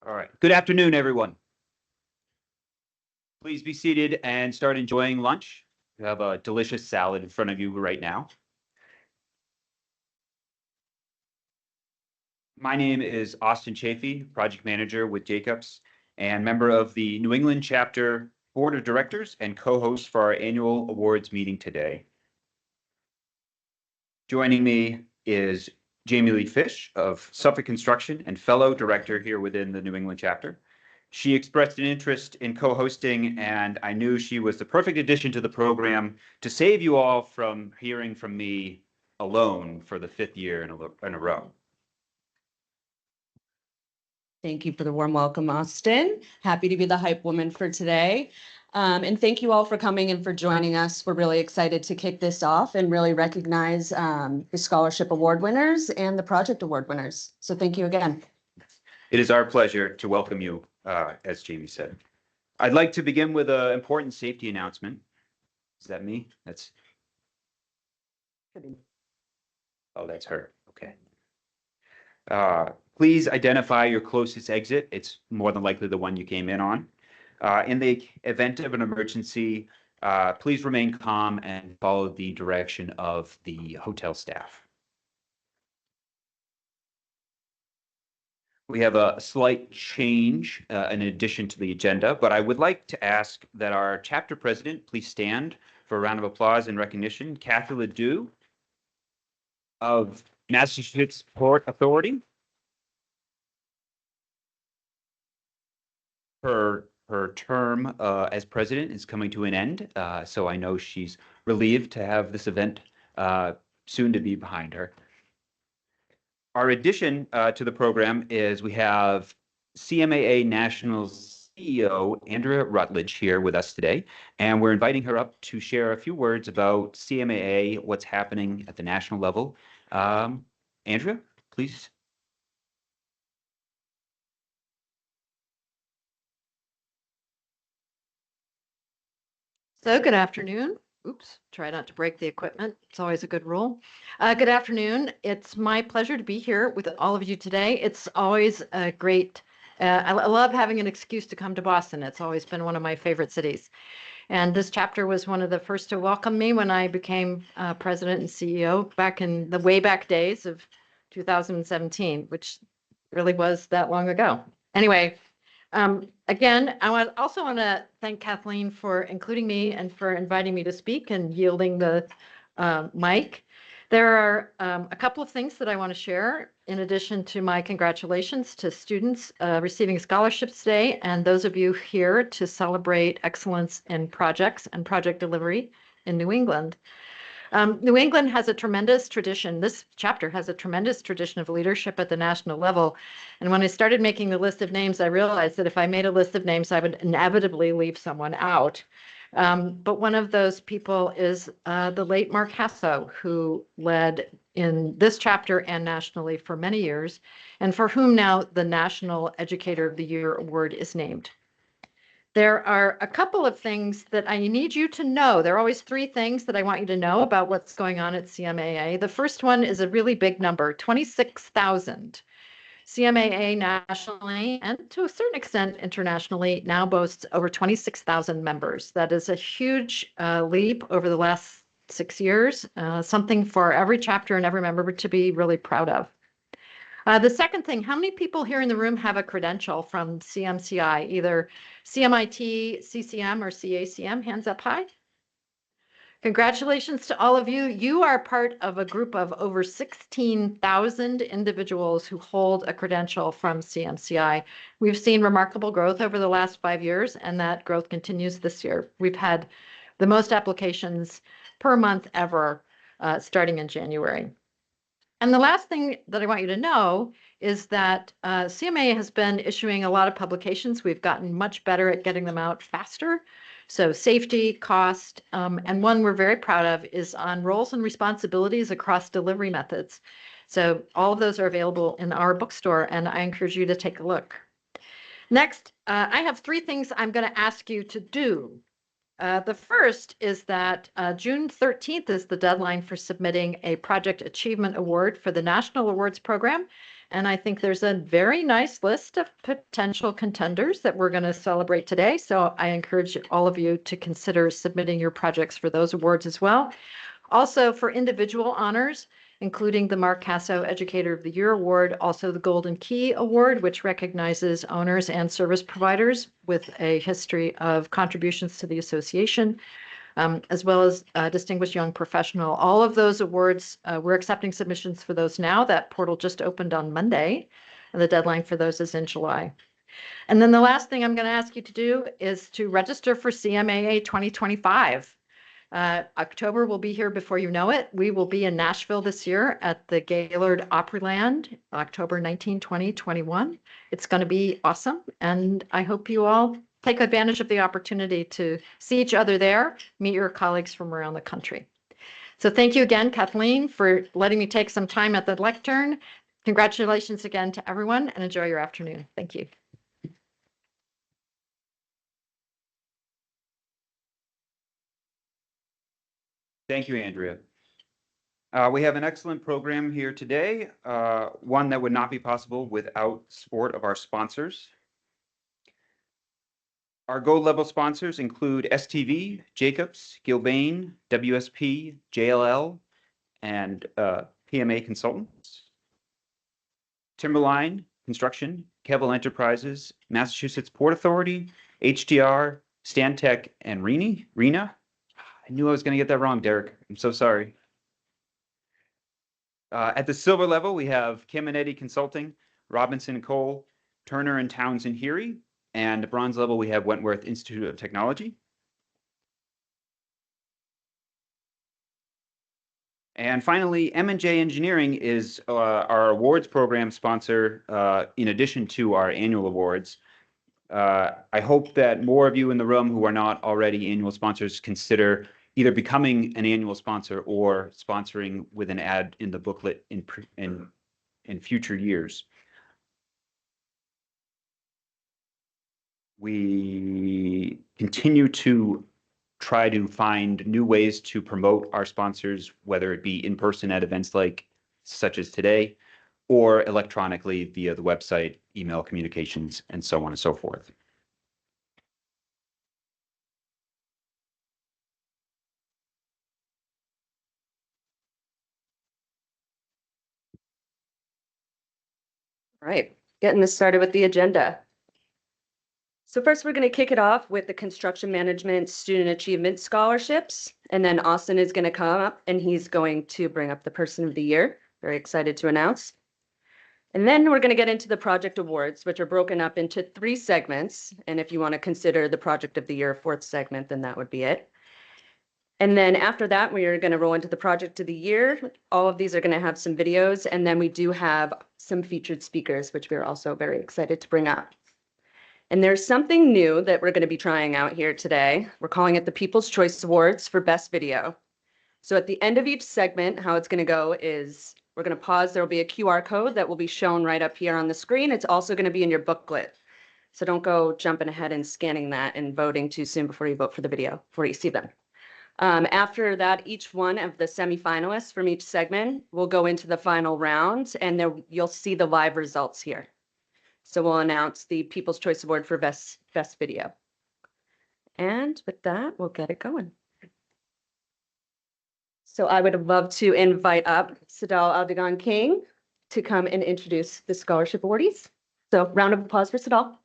All right. Good afternoon, everyone. Please be seated and start enjoying lunch. You have a delicious salad in front of you right now. My name is Austin Chafee, project manager with Jacobs and member of the New England chapter board of directors and co-host for our annual awards meeting today. Joining me is Jamie Lee Fish of Suffolk Construction and fellow director here within the New England chapter. She expressed an interest in co-hosting, and I knew she was the perfect addition to the program to save you all from hearing from me alone for the 5th year in a row. Thank you for the warm welcome, Austin. Happy to be the hype woman for today. And thank you all for coming and for joining us. We're really excited to kick this off and really recognize the scholarship award winners and the project award winners. So thank you again. It is our pleasure to welcome you, as Jamie said. I'd like to begin with an important safety announcement. Is that me? Oh, that's her. Okay. Please identify your closest exit. It's more than likely the one you came in on. In the event of an emergency, please remain calm and follow the direction of the hotel staff. We have a slight change in addition to the agenda, but I would like to ask that our chapter president please stand for a round of applause and recognition. Kathy Ledoux of Massachusetts Port Authority. Her term as president is coming to an end, so I know she's relieved to have this event soon to be behind her. Our addition to the program is we have CMAA National CEO Andrea Rutledge here with us today, and we're inviting her up to share a few words about CMAA, what's happening at the national level. Andrea, please. So good afternoon. Oops, try not to break the equipment. It's always a good rule. Good afternoon. It's my pleasure to be here with all of you today. It's always a great, I love having an excuse to come to Boston. It's always been one of my favorite cities. And this chapter was one of the first to welcome me when I became president and CEO back in the way back days of 2017, which really was that long ago. Anyway, again, I also want to thank Kathleen for including me and for inviting me to speak and yielding the mic. There are a couple of things that I want to share in addition to my congratulations to students receiving scholarships today and those of you here to celebrate excellence in projects and project delivery in New England. New England has a tremendous tradition. This chapter has a tremendous tradition of leadership at the national level. And when I started making the list of names, I realized that if I made a list of names, I would inevitably leave someone out. But one of those people is the late Mark Hasso, who led in this chapter and nationally for many years, and for whom now the National Educator of the Year Award is named. There are a couple of things that I need you to know. There are always 3 things that I want you to know about what's going on at CMAA. The first one is a really big number, 26,000. CMAA nationally and to a certain extent internationally now boasts over 26,000 members. That is a huge leap over the last 6 years, something for every chapter and every member to be really proud of. The second thing, how many people here in the room have a credential from CMCI, either CMIT, CCM, or CACM? Hands up high. Congratulations to all of you. You are part of a group of over 16,000 individuals who hold a credential from CMCI. We've seen remarkable growth over the last 5 years, and that growth continues this year. We've had the most applications per month ever starting in January. And the last thing that I want you to know is that CMA has been issuing a lot of publications. We've gotten much better at getting them out faster. So safety, cost, and one we're very proud of is on roles and responsibilities across delivery methods. So all of those are available in our bookstore, and I encourage you to take a look. Next, I have 3 things I'm going to ask you to do. The first is that June 13th is the deadline for submitting a Project Achievement Award for the National Awards Program. And I think there's a very nice list of potential contenders that we're going to celebrate today. So I encourage all of you to consider submitting your projects for those awards as well. Also for individual honors, including the Mark Hasso Educator of the Year Award, also the Golden Key Award, which recognizes owners and service providers with a history of contributions to the association, as well as Distinguished Young Professional. All of those awards, we're accepting submissions for those now. That portal just opened on Monday, and the deadline for those is in July. And then the last thing I'm going to ask you to do is to register for CMAA 2025. October will be here before you know it. We will be in Nashville this year at the Gaylord Opryland, October 19, 20, 21. It's going to be awesome. And I hope you all take advantage of the opportunity to see each other there, meet your colleagues from around the country. So thank you again, Kathleen, for letting me take some time at the lectern. Congratulations again to everyone and enjoy your afternoon. Thank you. Thank you, Andrea. We have an excellent program here today, one that would not be possible without support of our sponsors. Our gold level sponsors include STV, Jacobs, Gilbane, WSP, JLL, and PMA Consultants. Timberline Construction, Kevel Enterprises, Massachusetts Port Authority, HDR, Stantec, and RENA. I knew I was going to get that wrong, Derek. I'm so sorry. At the silver level, we have Caminetti Consulting, Robinson Cole, Turner and Townsend Heery, and bronze level, we have Wentworth Institute of Technology. And finally, M&J Engineering is our awards program sponsor in addition to our annual awards. I hope that more of you in the room who are not already annual sponsors consider either becoming an annual sponsor or sponsoring with an ad in the booklet in future years. We continue to try to find new ways to promote our sponsors, whether it be in person at events such as today, or electronically via the website, email communications, and so on and so forth. All right, getting this started with the agenda. So first, we're going to kick it off with the Construction Management Student Achievement Scholarships. And then Austin is going to come up and he's going to bring up the Person of the Year. Very excited to announce. And then we're going to get into the Project Awards, which are broken up into 3 segments. And if you want to consider the Project of the Year 4th segment, then that would be it. And then after that, we are going to roll into the Project of the Year. All of these are going to have some videos. And then we do have some featured speakers, which we're also very excited to bring up. And there's something new that we're going to be trying out here today. We're calling it the People's Choice Awards for Best Video. So at the end of each segment, how it's going to go is we're going to pause. There will be a QR code that will be shown right up here on the screen. It's also going to be in your booklet. So don't go jumping ahead and scanning that and voting too soon before you vote for the video, before you see them. After that, each one of the semifinalists from each segment will go into the final round, and there you'll see the live results here. So we'll announce the People's Choice Award for Best Video. And with that, we'll get it going. So I would love to invite up Sidal Aldegan King to come and introduce the scholarship awardees. So round of applause for Sidal.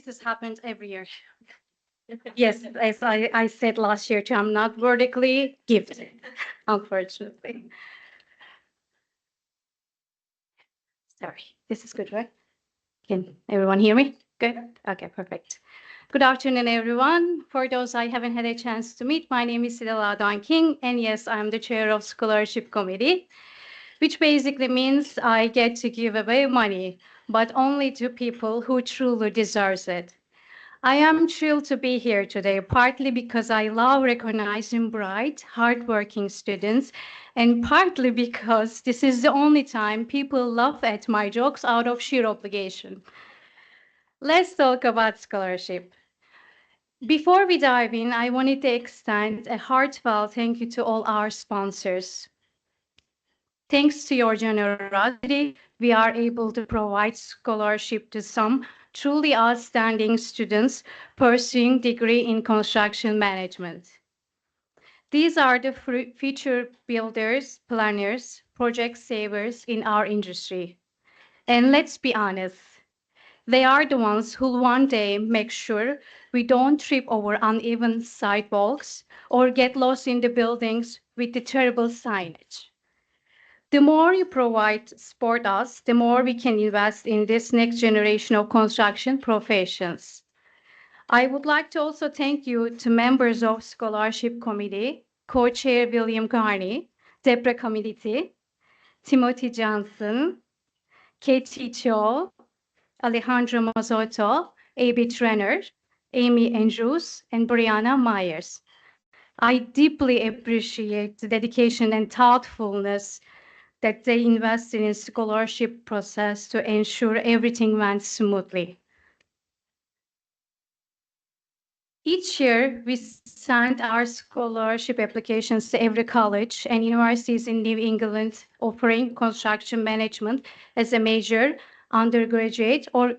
This happens every year. Yes, as I said last year too, I'm not vertically gifted, unfortunately. Sorry, this is good, right? Can everyone hear me? Good? Okay, perfect. Good afternoon, everyone. For those I haven't had a chance to meet, my name is Sidal Aldegan King, and yes, I'm the chair of Scholarship Committee, which basically means I get to give away money, but only to people who truly deserve it. I am thrilled to be here today, partly because I love recognizing bright, hardworking students, and partly because this is the only time people laugh at my jokes out of sheer obligation. Let's talk about scholarship. Before we dive in, I wanted to extend a heartfelt thank you to all our sponsors. Thanks to your generosity, we are able to provide scholarship to some truly outstanding students pursuing degree in construction management. These are the future builders, planners, project savers in our industry. And let's be honest, they are the ones who one day make sure we don't trip over uneven sidewalks or get lost in the buildings with the terrible signage. The more you support us, the more we can invest in this next generation of construction professions. I would like to also thank you to members of Scholarship Committee, Co-Chair William Carney, DEPRA Committee, Timothy Johnson, Katie Cho, Alejandro Mazzoto, A.B. Trenner, Amy Andrews, and Brianna Myers. I deeply appreciate the dedication and thoughtfulness that they invested in scholarship process to ensure everything went smoothly. Each year, we send our scholarship applications to every college and universities in New England offering construction management as a major undergraduate or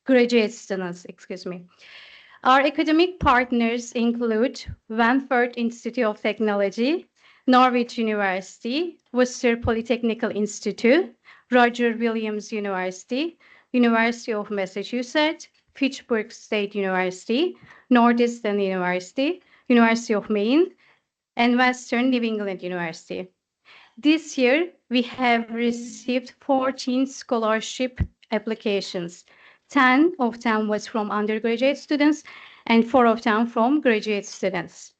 graduate students, Our academic partners include Vanford Institute of Technology, Norwich University, Worcester Polytechnical Institute, Roger Williams University, University of Massachusetts, Fitchburg State University, Northeastern University, University of Maine, and Western New England University. This year, we have received 14 scholarship applications. 10 of them was from undergraduate students and 4 of them from graduate students.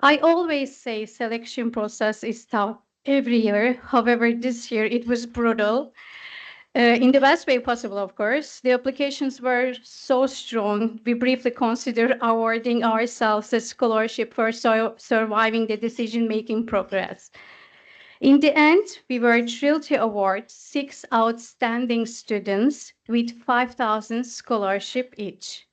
I always say selection process is tough every year. However, this year it was brutal. In the best way possible, of course. The applications were so strong, we briefly considered awarding ourselves a scholarship for surviving the decision-making progress. In the end, we were thrilled to award 6 outstanding students with 5,000 scholarship each.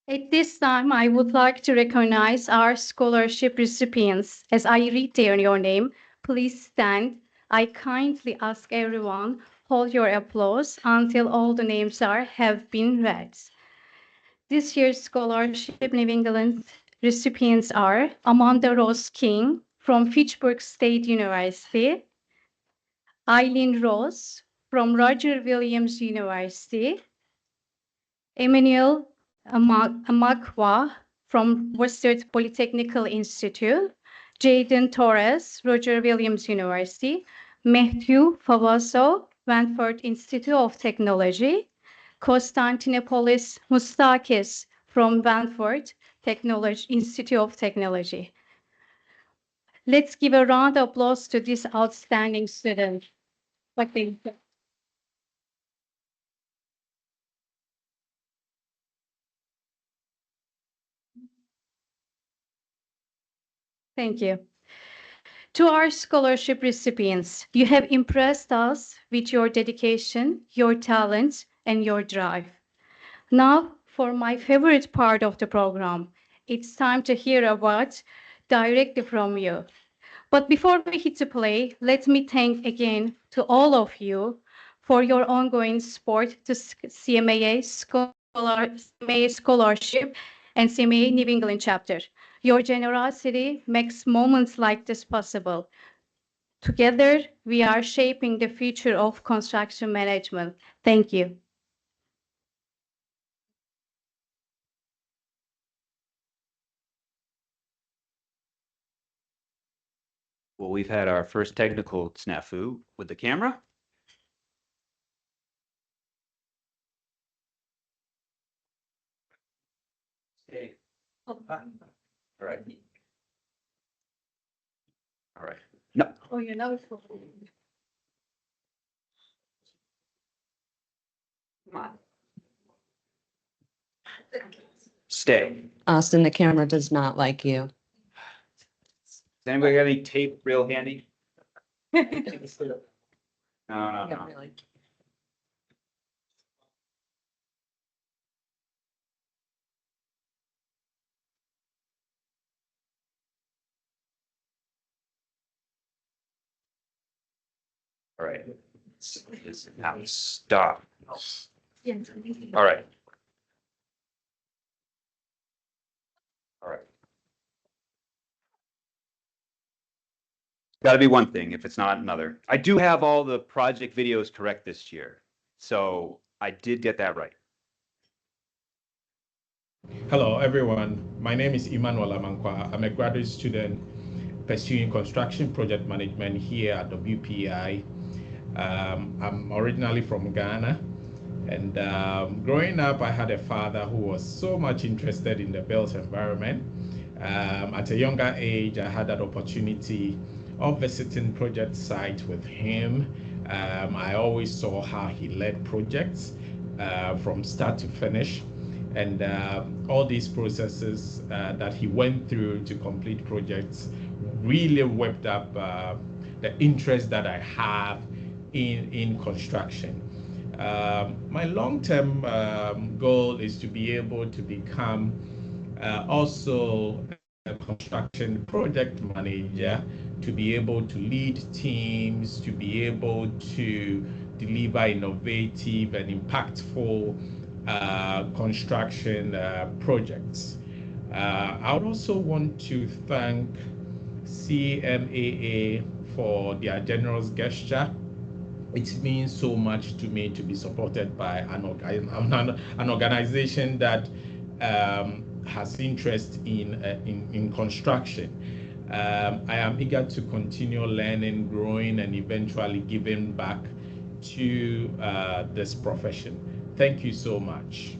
At this time, I would like to recognize our scholarship recipients. As I read your name, please stand. I kindly ask everyone, hold your applause until all the names have been read. This year's scholarship New England recipients are Amanda Rose King from Fitchburg State University, Eileen Rose from Roger Williams University, Emmanuel Amakwa from Worcester Polytechnical Institute, Jaden Torres, Roger Williams University, Matthew Favaso, Vanford Institute of Technology, Konstantinopolis Mustakis from Vanford Institute of Technology. Let's give a round of applause to this outstanding student. Thank you. To our scholarship recipients, you have impressed us with your dedication, your talent, and your drive. Now, for my favorite part of the program, it's time to hear about directly from you. But before we hit the play, let me thank again to all of you for your ongoing support to CMAA Scholarship and CMAA New England chapter. Your generosity makes moments like this possible. Together, we are shaping the future of construction management. Thank you. Well, we've had our first technical snafu with the camera. Okay. All right. All right. No. Oh, you know. Come on. Stay. Austin, the camera does not like you. Does anybody got any tape real handy? No, no, Yeah, no. really. All right. It's now stop. All right. All right. Got to be one thing if it's not another. I do have all the project videos correct this year. So I did get that right. Hello, everyone. My name is Emmanuel Amankwa. I'm a graduate student pursuing construction project management here at WPI. I'm originally from Ghana. And growing up, I had a father who was so much interested in the built environment. At a younger age, I had that opportunity of visiting project sites with him. I always saw how he led projects from start to finish. And all these processes that he went through to complete projects really whipped up the interest that I have in construction. My long-term goal is to be able to become also a construction project manager, to be able to lead teams, to be able to deliver innovative and impactful construction projects. I would also want to thank CMAA for their generous gesture. It means so much to me to be supported by an organization that has interest in construction. I am eager to continue learning, growing, and eventually giving back to this profession. Thank you so much.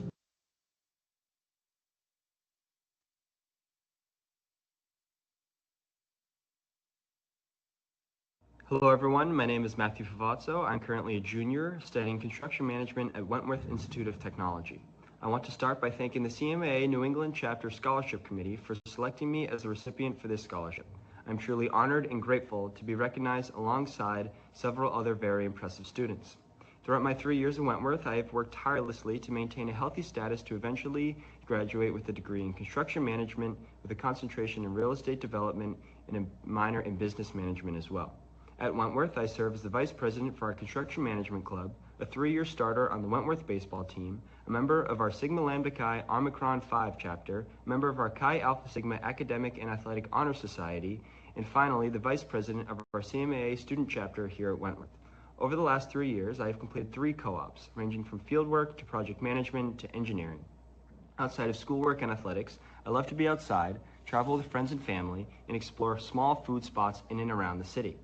Hello everyone, my name is Matthew Favazzo. I'm currently a junior studying construction management at Wentworth Institute of Technology. I want to start by thanking the CMAA New England Chapter Scholarship Committee for selecting me as the recipient for this scholarship. I'm truly honored and grateful to be recognized alongside several other very impressive students. Throughout my 3 years in Wentworth, I have worked tirelessly to maintain a healthy status to eventually graduate with a degree in construction management with a concentration in real estate development and a minor in business management as well. At Wentworth, I serve as the Vice President for our Construction Management Club, a 3-year starter on the Wentworth baseball team, a member of our Sigma Lambda Chi Omicron Phi chapter, a member of our Chi Alpha Sigma Academic and Athletic Honor Society, and finally, the Vice President of our CMAA student chapter here at Wentworth. Over the last 3 years, I have completed 3 co-ops, ranging from fieldwork to project management to engineering. Outside of schoolwork and athletics, I love to be outside, travel with friends and family, and explore small food spots in and around the city.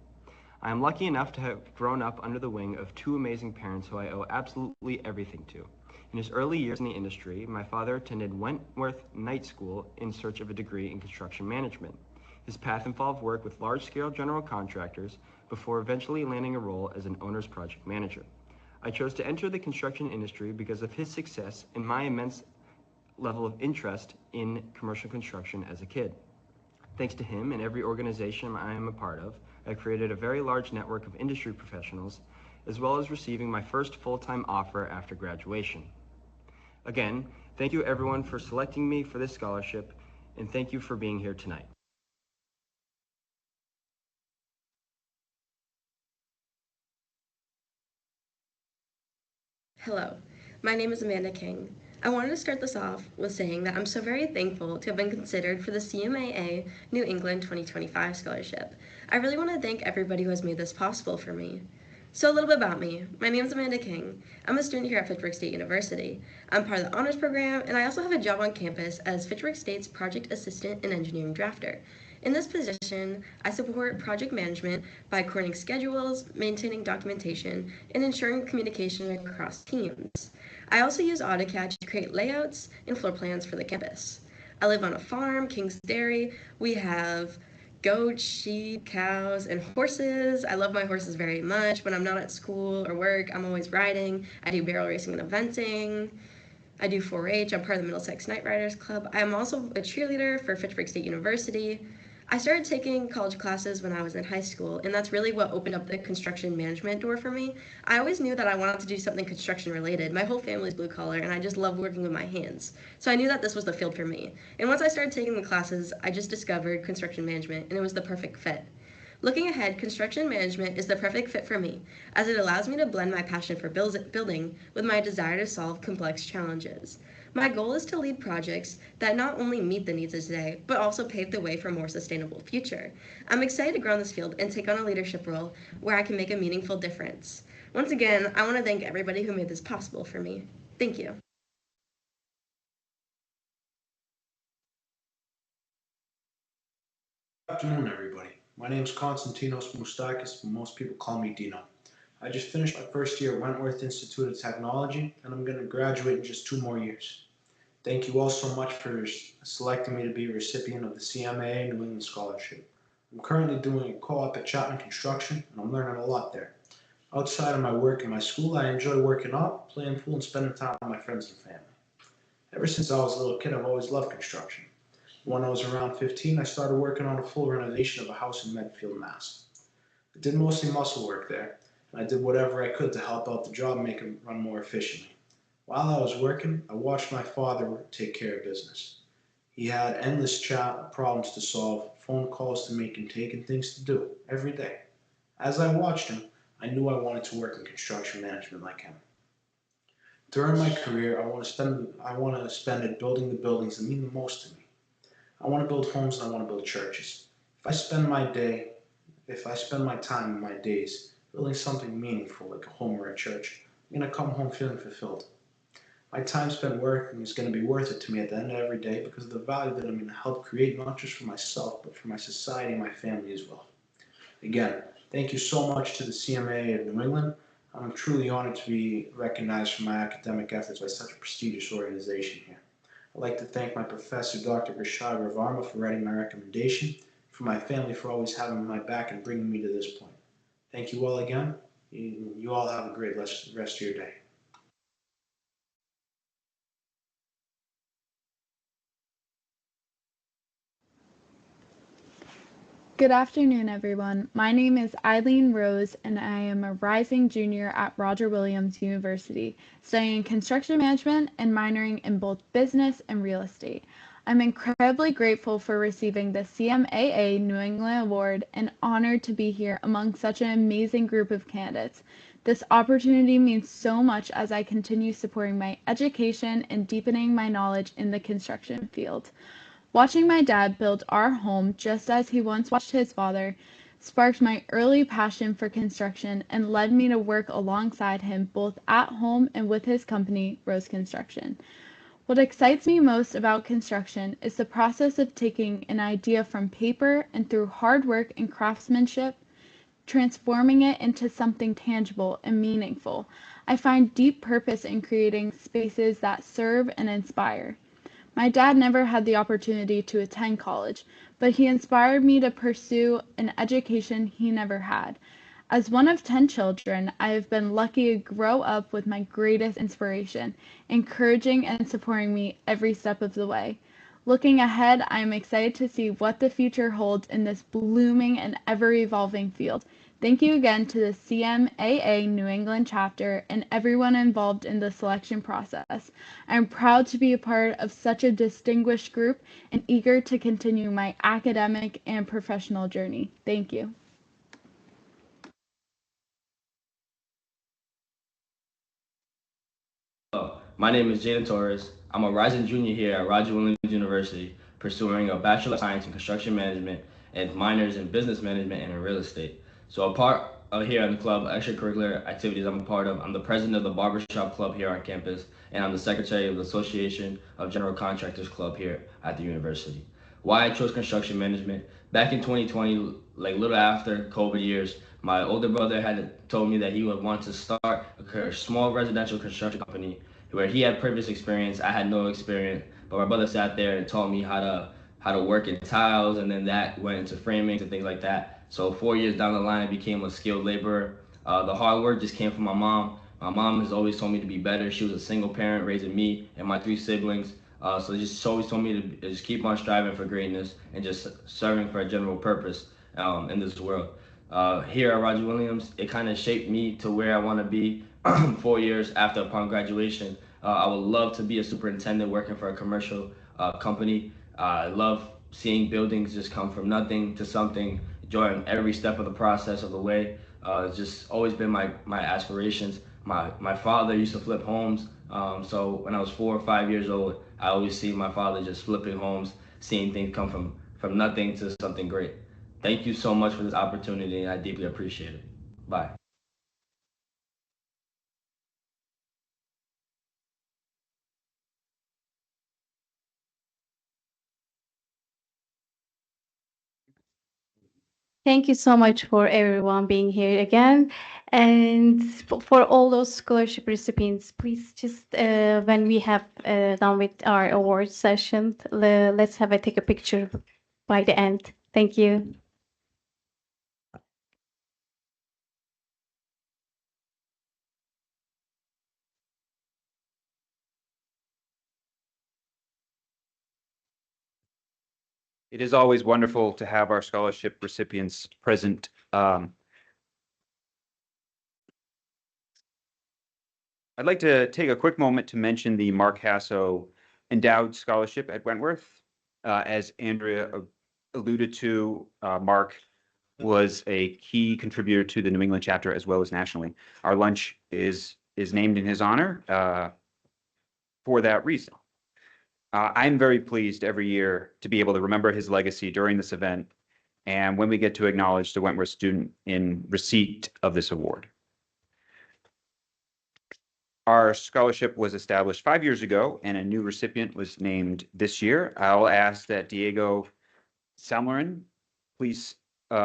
I am lucky enough to have grown up under the wing of 2 amazing parents who I owe absolutely everything to. In his early years in the industry, my father attended Wentworth Night School in search of a degree in construction management. His path involved work with large-scale general contractors before eventually landing a role as an owner's project manager. I chose to enter the construction industry because of his success and my immense level of interest in commercial construction as a kid. Thanks to him and every organization I am a part of, I created a very large network of industry professionals, as well as receiving my first full-time offer after graduation. Again, thank you everyone for selecting me for this scholarship, and thank you for being here tonight. Hello, my name is Amanda King. I wanted to start this off with saying that I'm so very thankful to have been considered for the CMAA New England 2025 scholarship. I really want to thank everybody who has made this possible for me. So a little bit about me. My name is Amanda King. I'm a student here at Fitchburg State University. I'm part of the honors program, and I also have a job on campus as Fitchburg State's project assistant and engineering drafter. In this position, I support project management by coordinating schedules, maintaining documentation, and ensuring communication across teams. I also use AutoCAD to create layouts and floor plans for the campus. I live on a farm, King's Dairy. We have goats, sheep, cows, and horses. I love my horses very much. When I'm not at school or work, I'm always riding. I do barrel racing and eventing. I do 4-H. I'm part of the Middlesex Night Riders Club. I am also a cheerleader for Fitchburg State University. I started taking college classes when I was in high school, and that's really what opened up the construction management door for me. I always knew that I wanted to do something construction related. My whole family's blue collar, and I just love working with my hands. So I knew that this was the field for me. And once I started taking the classes, I just discovered construction management, and it was the perfect fit. Looking ahead, construction management is the perfect fit for me, as it allows me to blend my passion for building with my desire to solve complex challenges. My goal is to lead projects that not only meet the needs of today, but also pave the way for a more sustainable future. I'm excited to grow in this field and take on a leadership role where I can make a meaningful difference. Once again, I want to thank everybody who made this possible for me. Thank you. Good afternoon, everybody. My name is Konstantinos Moustakis, but most people call me Dino. I just finished my first year at Wentworth Institute of Technology, and I'm going to graduate in just 2 more years. Thank you all so much for selecting me to be a recipient of the CMAA New England Scholarship. I'm currently doing a co-op at Chapman Construction, and I'm learning a lot there. Outside of my work and my school, I enjoy working out, playing pool, and spending time with my friends and family. Ever since I was a little kid, I've always loved construction. When I was around 15, I started working on a full renovation of a house in Medfield, Mass. I did mostly muscle work there, and I did whatever I could to help out the job and make it run more efficiently. While I was working, I watched my father take care of business. He had endless problems to solve, phone calls to make, and taking things to do every day. As I watched him, I knew I wanted to work in construction management like him. During my career, I want to spend it building the buildings that mean the most to me. I want to build homes and I want to build churches. If I spend my time and my days building something meaningful like a home or a church, I'm going to come home feeling fulfilled. My time spent working is going to be worth it to me at the end of every day because of the value that I'm going to help create, not just for myself, but for my society and my family as well. Again, thank you so much to the CMAA of New England. I'm truly honored to be recognized for my academic efforts by such a prestigious organization here. I'd like to thank my professor, Dr. Rashad Ravarma, for writing my recommendation, for my family for always having my back and bringing me to this point. Thank you all again. You all have a great rest of your day. Good afternoon, everyone. My name is Eileen Rose, and I am a rising junior at Roger Williams University, studying construction management and minoring in both business and real estate. I'm incredibly grateful for receiving the CMAA New England Award and honored to be here among such an amazing group of candidates. This opportunity means so much as I continue supporting my education and deepening my knowledge in the construction field. Watching my dad build our home just as he once watched his father sparked my early passion for construction and led me to work alongside him both at home and with his company, Rose Construction. What excites me most about construction is the process of taking an idea from paper and through hard work and craftsmanship, transforming it into something tangible and meaningful. I find deep purpose in creating spaces that serve and inspire. My dad never had the opportunity to attend college, but he inspired me to pursue an education he never had. As one of 10 children, I have been lucky to grow up with my greatest inspiration, encouraging and supporting me every step of the way. Looking ahead, I am excited to see what the future holds in this blooming and ever-evolving field. Thank you again to the CMAA New England chapter and everyone involved in the selection process. I am proud to be a part of such a distinguished group and eager to continue my academic and professional journey. Thank you. Hello, my name is Jaden Torres. I'm a rising junior here at Roger Williams University, pursuing a Bachelor of Science in Construction Management and minors in Business Management and in Real Estate. So a part of here in the club, extracurricular activities I'm a part of, I'm the president of the Barbershop Club here on campus, and I'm the secretary of the Association of General Contractors Club here at the university. Why I chose construction management? Back in 2020, like little after COVID years, my older brother had told me that he would want to start a small residential construction company where he had previous experience. I had no experience, but my brother sat there and taught me how to work in tiles, and then that went into framing and things like that. So 4 years down the line, I became a skilled laborer. The hard work just came from my mom. My mom has always told me to be better. She was a single parent raising me and my 3 siblings. So just always told me to just keep on striving for greatness and just serving for a general purpose in this world. Here at Roger Williams, it kind of shaped me to where I want to be 4 years upon graduation. I would love to be a superintendent working for a commercial company. I love seeing buildings just come from nothing to something enjoying every step of the process of the way. It's just always been my aspirations. My father used to flip homes. So when I was 4 or 5 years old, I always see my father just flipping homes, seeing things come from nothing to something great. Thank you so much for this opportunity, and I deeply appreciate it. Bye. Thank you so much for everyone being here again. And for all those scholarship recipients, please just when we have done with our award session, let's have a take a picture by the end. Thank you. It is always wonderful to have our scholarship recipients present. I'd like to take a quick moment to mention the Mark Hasso Endowed Scholarship at Wentworth. As Andrea alluded to, Mark was a key contributor to the New England chapter as well as nationally. Our lunch is named in his honor for that reason. I'm very pleased every year to be able to remember his legacy during this event and when we get to acknowledge the Wentworth student in receipt of this award. Our scholarship was established 5 years ago, and a new recipient was named this year. I'll ask that Diego Salmarin please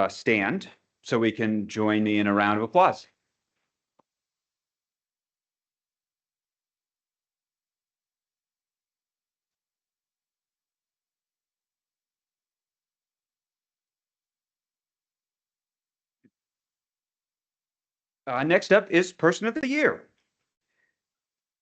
stand so we can join me in a round of applause. Next up is Person of the Year.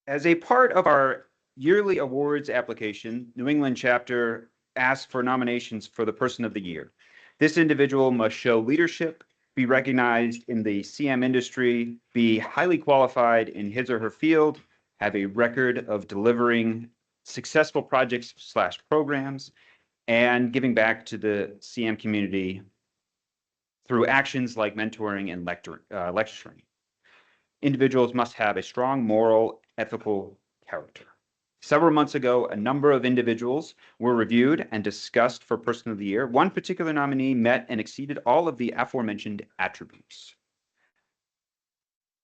As a part of our yearly awards application, New England chapter asks for nominations for the Person of the Year. This individual must show leadership, be recognized in the CM industry, be highly qualified in his or her field, have a record of delivering successful projects/programs, and giving back to the CM community through actions like mentoring and lecturing. Individuals must have a strong moral, ethical character. Several months ago, a number of individuals were reviewed and discussed for Person of the Year. One particular nominee met and exceeded all of the aforementioned attributes.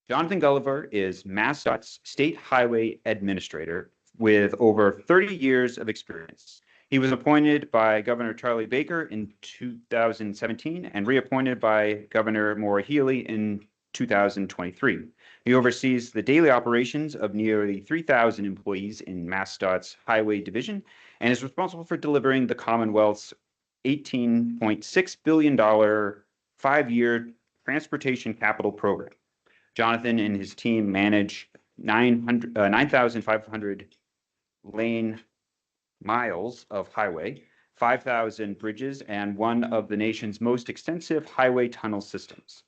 Jonathan Gulliver is MassDOT's State Highway Administrator with over 30 years of experience. He was appointed by Governor Charlie Baker in 2017 and reappointed by Governor Maura Healey in 2023. He oversees the daily operations of nearly 3,000 employees in MassDOT's Highway Division and is responsible for delivering the Commonwealth's $18.6 billion 5-year transportation capital program. Jonathan and his team manage 9,500 lane miles of highway, 5,000 bridges, and one of the nation's most extensive highway tunnel systems.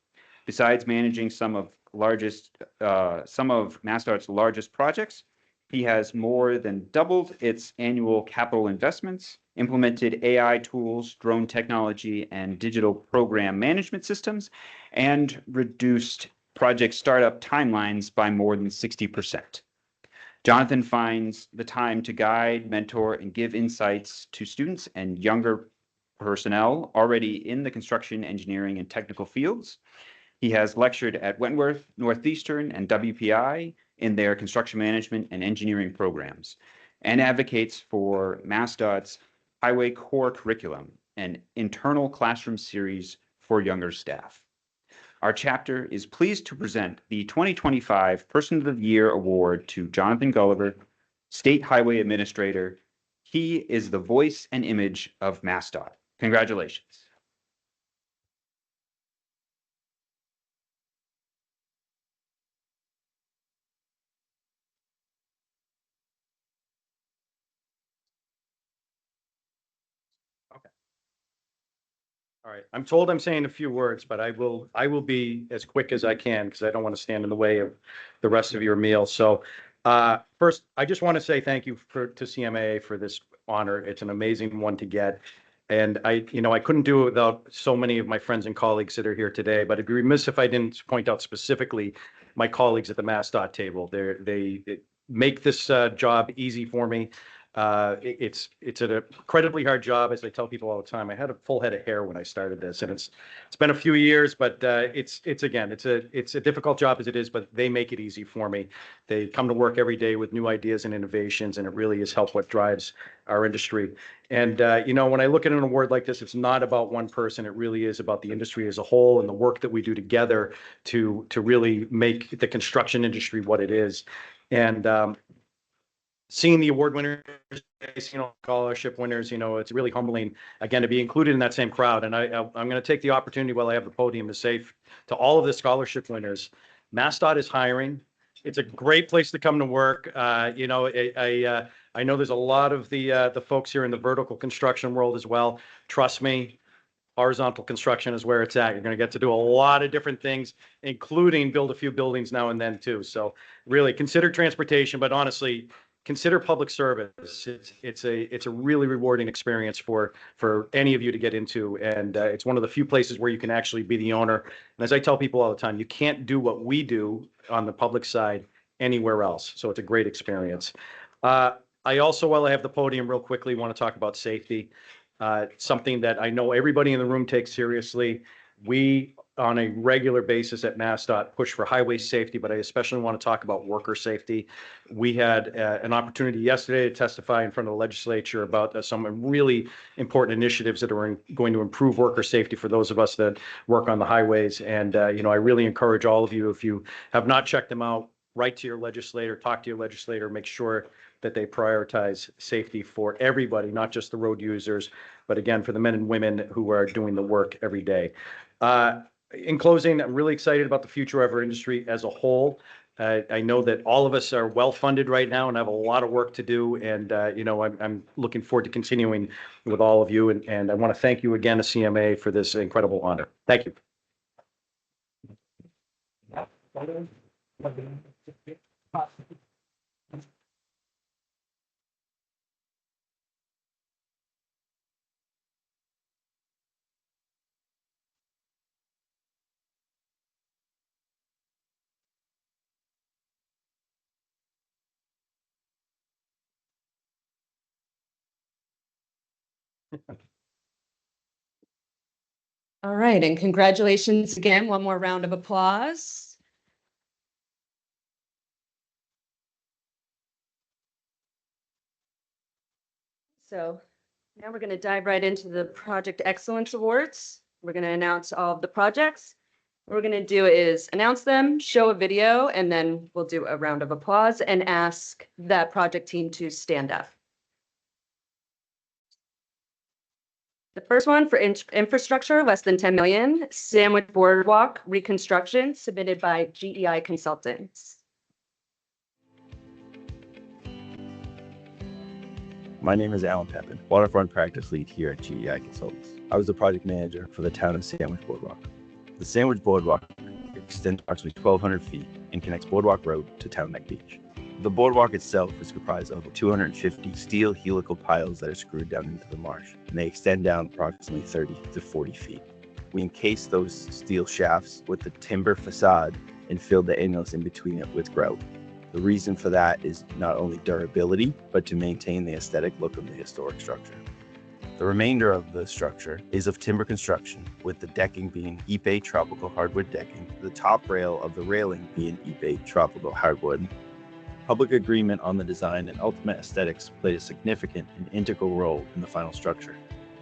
Besides managing some of MassDOT's largest projects, he has more than doubled its annual capital investments, implemented AI tools, drone technology, and digital program management systems, and reduced project startup timelines by more than 60%. Jonathan finds the time to guide, mentor, and give insights to students and younger personnel already in the construction, engineering, and technical fields. He has lectured at Wentworth, Northeastern, and WPI in their construction management and engineering programs, and advocates for MassDOT's Highway Core Curriculum, an internal classroom series for younger staff. Our chapter is pleased to present the 2025 Person of the Year Award to Jonathan Gulliver, State Highway Administrator. He is the voice and image of MassDOT. Congratulations. All right, I'm told I'm saying a few words, but I will be as quick as I can because I don't want to stand in the way of the rest of your meal. So first, I just want to say thank you to CMAA for this honor. It's an amazing one to get. And I couldn't do it without so many of my friends and colleagues that are here today, but I'd be remiss if I didn't point out specifically my colleagues at the MassDOT table. They make this job easy for me. It's an incredibly hard job, as I tell people all the time. I had a full head of hair when I started this, and it's been a few years, but it's a difficult job as it is, but they make it easy for me. They come to work every day with new ideas and innovations, and it really is what drives our industry. And when I look at an award like this, it's not about one person. It really is about the industry as a whole and the work that we do together to really make the construction industry what it is. And seeing the award winners, scholarship winners, it's really humbling, again, to be included in that same crowd. And I'm going to take the opportunity while I have the podium to say to all of the scholarship winners, MassDOT is hiring. It's a great place to come to work. I know there's a lot of the folks here in the vertical construction world as well. Trust me, horizontal construction is where it's at. You're going to get to do a lot of different things, including build a few buildings now and then too. So really consider transportation, but honestly, consider public service. It's a really rewarding experience for any of you to get into, and it's one of the few places where you can actually be the owner. And as I tell people all the time, you can't do what we do on the public side anywhere else. So it's a great experience. I also, while I have the podium, real quickly want to talk about safety. Something that I know everybody in the room takes seriously. We, on a regular basis at MassDOT, push for highway safety, but I especially want to talk about worker safety. We had an opportunity yesterday to testify in front of the legislature about some really important initiatives that are going to improve worker safety for those of us that work on the highways. And, I really encourage all of you, if you have not checked them out, write to your legislator, talk to your legislator, make sure that they prioritize safety for everybody, not just the road users, but again, for the men and women who are doing the work every day. In closing, I'm really excited about the future of our industry as a whole. I know that all of us are well-funded right now and have a lot of work to do. And, I'm looking forward to continuing with all of you. And I want to thank you again, CMAA, for this incredible honor. Thank you. All right, and congratulations again. One more round of applause. So now we're going to dive right into the Project Excellence Awards. We're going to announce all of the projects. What we're going to do is announce them, show a video, and then we'll do a round of applause and ask that project team to stand up. The first one for infrastructure, less than 10 million, Sandwich Boardwalk reconstruction, submitted by GEI Consultants. My name is Alan Pepin, waterfront practice lead here at GEI Consultants. I was the project manager for the town of Sandwich Boardwalk. The Sandwich Boardwalk extends approximately 1,200 feet and connects Boardwalk Road to Town Neck Beach. The boardwalk itself is comprised of 250 steel helical piles that are screwed down into the marsh, and they extend down approximately 30 to 40 feet. We encase those steel shafts with the timber facade and fill the inlets in between it with grout. The reason for that is not only durability, but to maintain the aesthetic look of the historic structure. The remainder of the structure is of timber construction, with the decking being Ipe tropical hardwood decking, the top rail of the railing being Ipe tropical hardwood. Public agreement on the design and ultimate aesthetics played a significant and integral role in the final structure.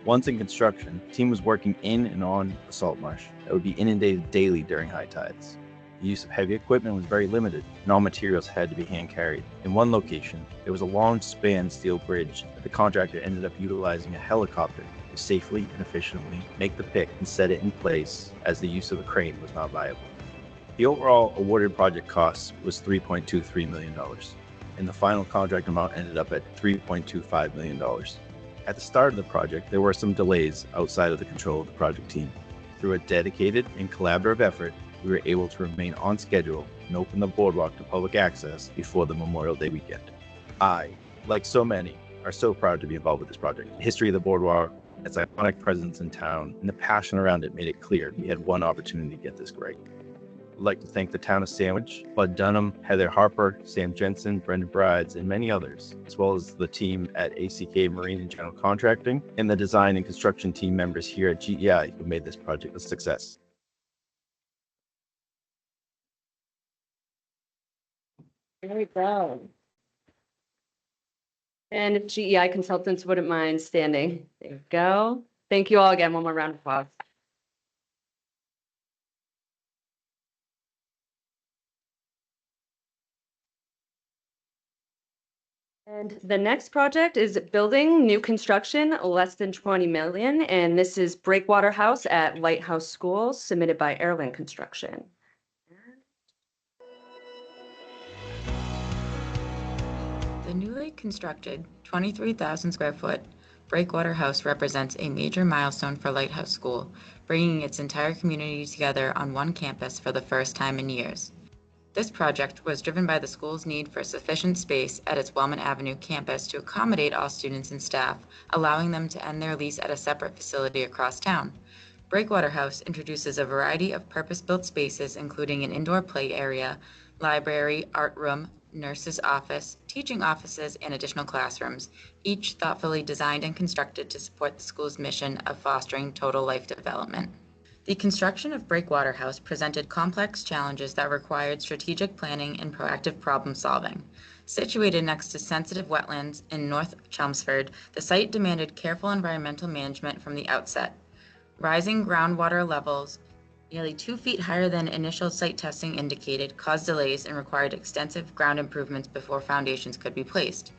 Once in construction, the team was working in and on a salt marsh that would be inundated daily during high tides. The use of heavy equipment was very limited, and all materials had to be hand carried. In one location, there was a long span steel bridge that the contractor ended up utilizing a helicopter to safely and efficiently make the pick and set it in place, as the use of a crane was not viable. The overall awarded project cost was $3.23 million, and the final contract amount ended up at $3.25 million. At the start of the project, there were some delays outside of the control of the project team. Through a dedicated and collaborative effort, we were able to remain on schedule and open the boardwalk to public access before the Memorial Day weekend. I, like so many, are so proud to be involved with this project. The history of the boardwalk its iconic presence in town, and the passion around it made it clear we had one opportunity to get this great. I'd like to thank the town of Sandwich, Bud Dunham, Heather Harper, Sam Jensen, Brenda Brides, and many others, as well as the team at ACK Marine and General Contracting, and the design and construction team members here at GEI who made this project a success. There we go. And if GEI consultants wouldn't mind standing. There you go. Thank you all again. One more round of applause. And the next project is building new construction, less than 20 million. And this is Breakwater House at Lighthouse School, submitted by Airland Construction. The newly constructed 23,000 square foot Breakwater House represents a major milestone for Lighthouse School, bringing its entire community together on one campus for the first time in years. This project was driven by the school's need for sufficient space at its Wellman Avenue campus to accommodate all students and staff, allowing them to end their lease at a separate facility across town. Breakwater House introduces a variety of purpose-built spaces, including an indoor play area, library, art room, nurse's office, teaching offices, and additional classrooms, each thoughtfully designed and constructed to support the school's mission of fostering total life development. The construction of Breakwater House presented complex challenges that required strategic planning and proactive problem solving. Situated next to sensitive wetlands in North Chelmsford, the site demanded careful environmental management from the outset. Rising groundwater levels, nearly 2 feet higher than initial site testing indicated, caused delays and required extensive ground improvements before foundations could be placed.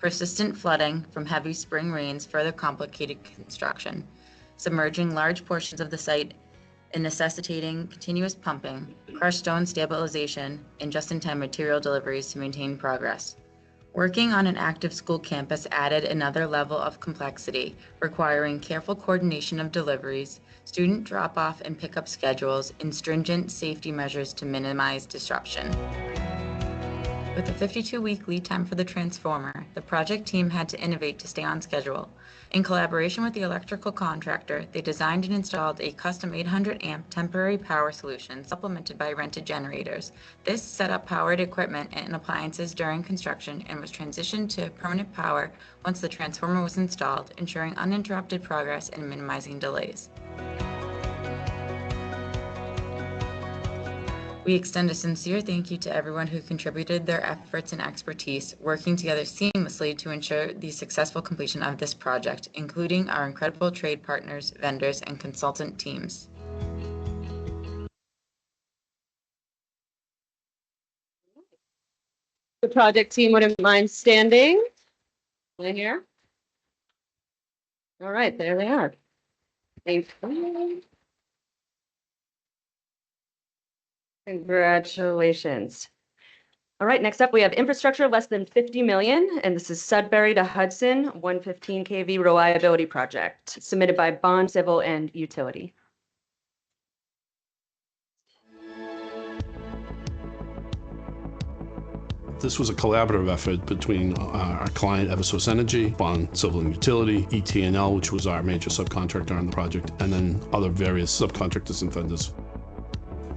Persistent flooding from heavy spring rains further complicated construction, submerging large portions of the site and necessitating continuous pumping, crushed stone stabilization, and just-in-time material deliveries to maintain progress. Working on an active school campus added another level of complexity, requiring careful coordination of deliveries, student drop-off and pickup schedules, and stringent safety measures to minimize disruption. With a 52-week lead time for the transformer, the project team had to innovate to stay on schedule. In collaboration with the electrical contractor, they designed and installed a custom 800-amp temporary power solution supplemented by rented generators. This set up powered equipment and appliances during construction and was transitioned to permanent power once the transformer was installed, ensuring uninterrupted progress and minimizing delays. We extend a sincere thank you to everyone who contributed their efforts and expertise, working together seamlessly to ensure the successful completion of this project, including our incredible trade partners, vendors, and consultant teams. The project team wouldn't mind standing. Right here. All right, there they are. Thank you. Congratulations. All right, next up, we have infrastructure less than 50 million, and this is Sudbury to Hudson, 115 kV reliability project, submitted by Bond, Civil, and Utility. This was a collaborative effort between our client, Eversource Energy, Bond, Civil and Utility, ET&L, which was our major subcontractor on the project, and then other various subcontractors and vendors.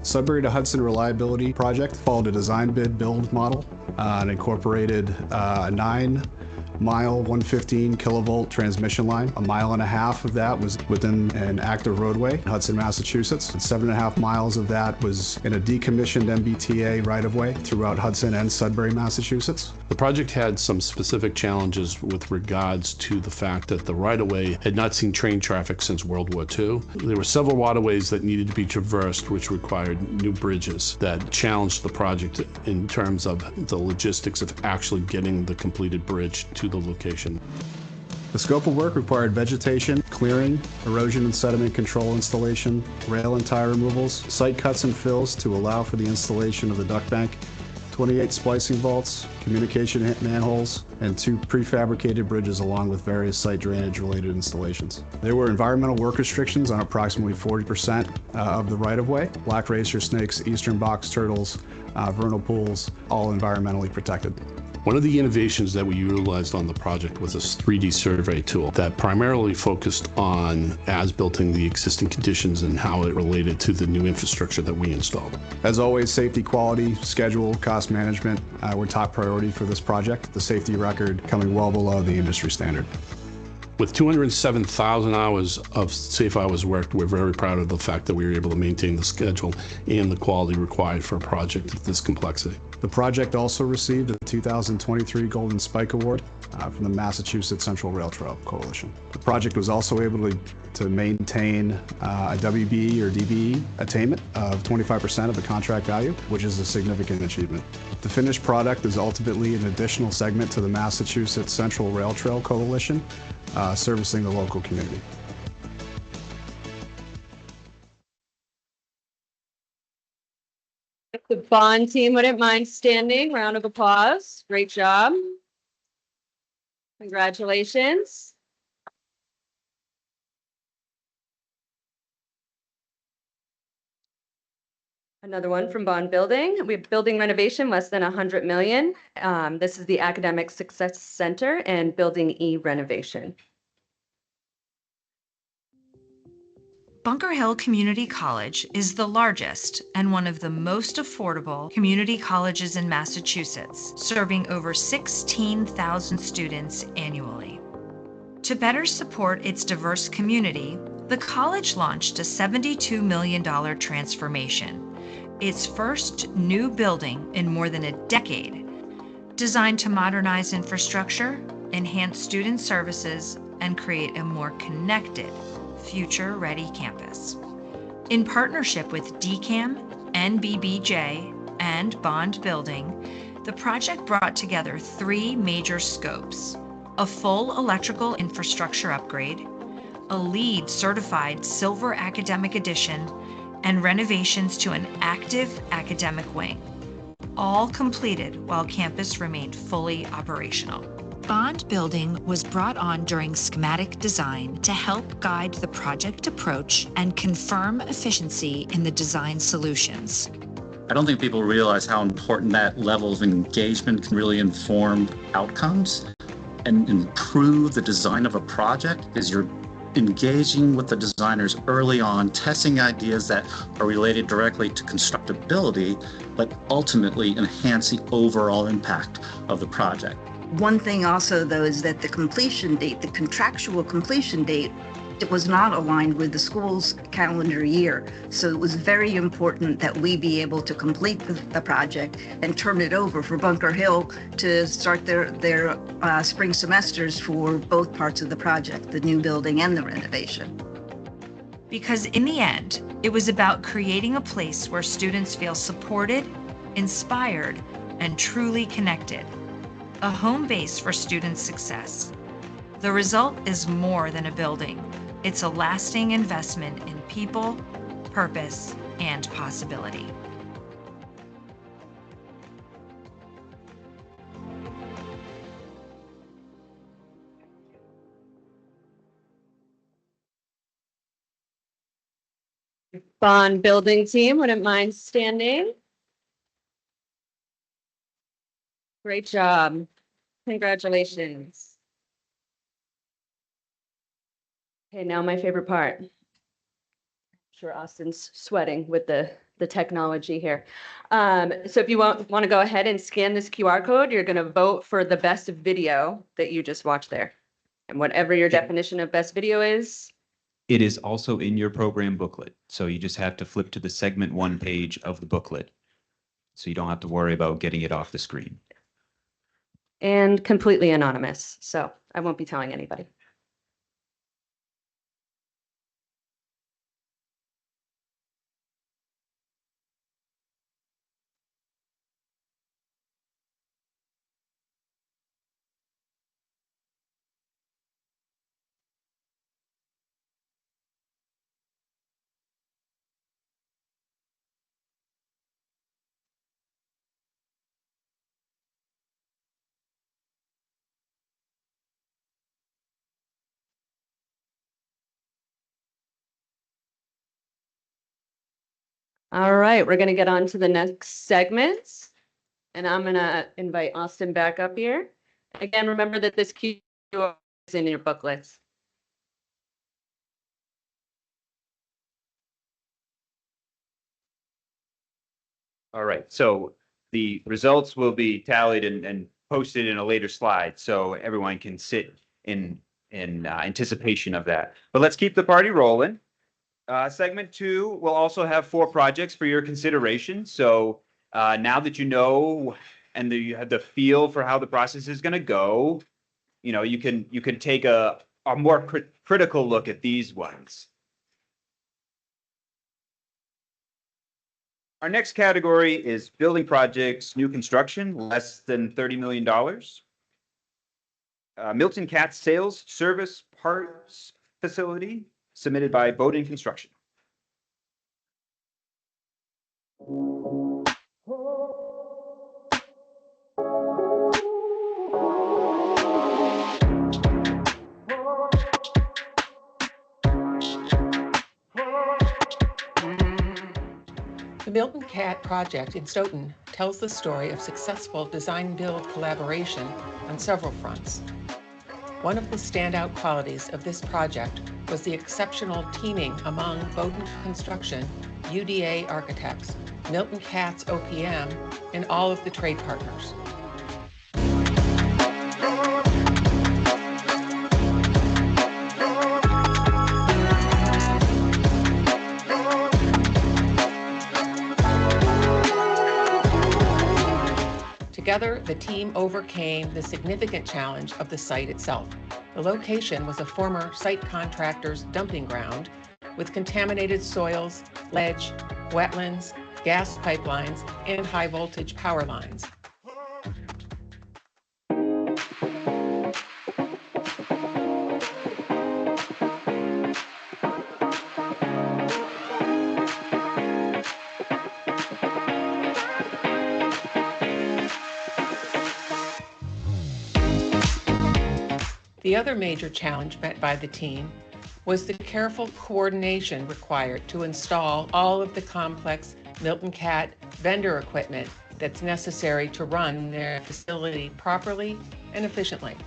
Sudbury to Hudson reliability project followed a design bid build model and incorporated a 9-mile 115 kilovolt transmission line. 1.5 miles of that was within an active roadway in Hudson, Massachusetts. 7.5 miles of that was in a decommissioned MBTA right-of-way throughout Hudson and Sudbury, Massachusetts. The project had some specific challenges with regards to the fact that the right-of-way had not seen train traffic since World War II. There were several waterways that needed to be traversed, which required new bridges that challenged the project in terms of the logistics of actually getting the completed bridge to the location. The scope of work required vegetation, clearing, erosion and sediment control installation, rail and tire removals, site cuts and fills to allow for the installation of the duct bank, 28 splicing vaults, communication manholes, and 2 prefabricated bridges along with various site drainage related installations. There were environmental work restrictions on approximately 40% of the right-of-way. Black racer snakes, eastern box turtles, vernal pools, all environmentally protected. One of the innovations that we utilized on the project was a 3D survey tool that primarily focused on as-builting the existing conditions and how it related to the new infrastructure that we installed. As always, safety, quality, schedule, cost management were top priority for this project, the safety record coming well below the industry standard. With 207,000 hours of safe hours worked, we're very proud of the fact that we were able to maintain the schedule and the quality required for a project of this complexity. The project also received a 2023 Golden Spike Award from the Massachusetts Central Rail Trail Coalition. The project was also able to maintain a WB or DBE attainment of 25% of the contract value, which is a significant achievement. The finished product is ultimately an additional segment to the Massachusetts Central Rail Trail Coalition, servicing the local community. The bond team wouldn't mind standing. Round of applause. Great job. Congratulations. Another one from bond building. We have building renovation less than 100 million. This is the Academic Success Center and building E renovation. Bunker Hill Community College is the largest and one of the most affordable community colleges in Massachusetts, serving over 16,000 students annually. To better support its diverse community, the college launched a $72 million transformation, its first new building in more than a decade, designed to modernize infrastructure, enhance student services, and create a more connected, future-ready campus. In partnership with DCAM, NBBJ, and Bond Building, the project brought together three major scopes: a full electrical infrastructure upgrade, a LEED certified silver academic edition, and renovations to an active academic wing, all completed while campus remained fully operational. Bond Building was brought on during schematic design to help guide the project approach and confirm efficiency in the design solutions. I don't think people realize how important that level of engagement can really inform outcomes and improve the design of a project, is you're engaging with the designers early on, testing ideas that are related directly to constructability, but ultimately enhance the overall impact of the project. One thing also, though, is that the completion date, the contractual completion date, it was not aligned with the school's calendar year. So it was very important that we be able to complete the project and turn it over for Bunker Hill to start their spring semesters for both parts of the project, the new building and the renovation. Because in the end, it was about creating a place where students feel supported, inspired, and truly connected. A home base for student success. The result is more than a building. It's a lasting investment in people, purpose, and possibility. Bond building team wouldn't mind standing. Great job. Congratulations. Okay, now my favorite part. I'm sure Austin's sweating with the technology here. So if you want to go ahead and scan this QR code, you're going to vote for the best video that you just watched there. And whatever your definition of best video is. It is also in your program booklet. So you just have to flip to the segment 1 page of the booklet. So you don't have to worry about getting it off the screen. And completely anonymous. So I won't be telling anybody. All right, we're going to get on to the next segment. And I'm gonna invite Austin back up here. Again, remember that this QR is in your booklets. All right, so the results will be tallied and posted in a later slide, so everyone can sit in anticipation of that. But let's keep the party rolling. Segment 2 will also have 4 projects for your consideration. So now that you know and you have the feel for how the process is going to go, you know, you can take a more critical look at these ones. Our next category is building projects, new construction, less than $30 million. Milton Katz Sales Service Parts Facility, submitted by Bowden Construction. The Milton Cat project in Stoughton tells the story of successful design-build collaboration on several fronts. One of the standout qualities of this project was the exceptional teaming among Bowden Construction, UDA Architects, Milton Katz OPM, and all of the trade partners. Together, the team overcame the significant challenge of the site itself. The location was a former site contractor's dumping ground with contaminated soils, ledge, wetlands, gas pipelines, and high voltage power lines. The other major challenge met by the team was the careful coordination required to install all of the complex Milton Cat vendor equipment that's necessary to run their facility properly and efficiently.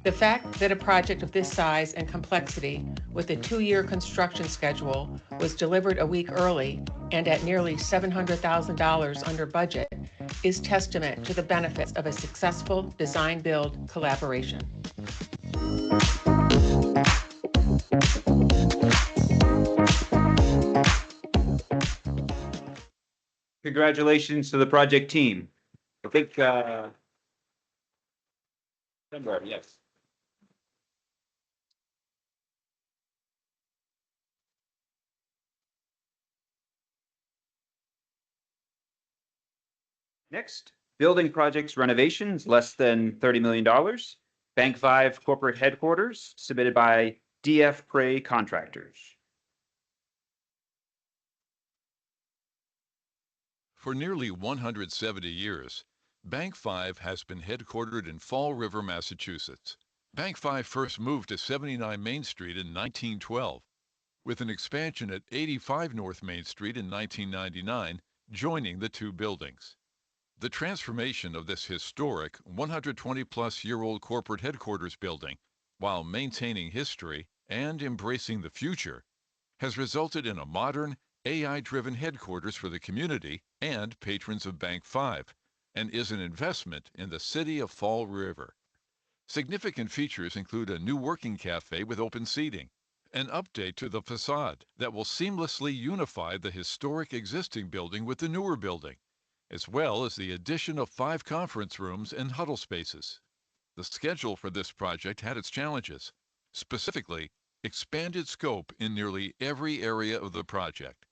The fact that a project of this size and complexity with a 2-year construction schedule was delivered a week early and at nearly $700,000 under budget is testament to the benefits of a successful design-build collaboration. Congratulations to the project team. I think, yes. Next, building projects renovations, less than $30 million. Bank 5 corporate headquarters, submitted by DF Prey Contractors. For nearly 170 years, Bank 5 has been headquartered in Fall River, Massachusetts. Bank 5 first moved to 79 Main Street in 1912, with an expansion at 85 North Main Street in 1999, joining the two buildings. The transformation of this historic 120-plus-year-old corporate headquarters building, while maintaining history and embracing the future, has resulted in a modern, AI-driven headquarters for the community and patrons of Bank 5, and is an investment in the city of Fall River. Significant features include a new working cafe with open seating, an update to the facade that will seamlessly unify the historic existing building with the newer building, as well as the addition of 5 conference rooms and huddle spaces. The schedule for this project had its challenges, specifically expanded scope in nearly every area of the project.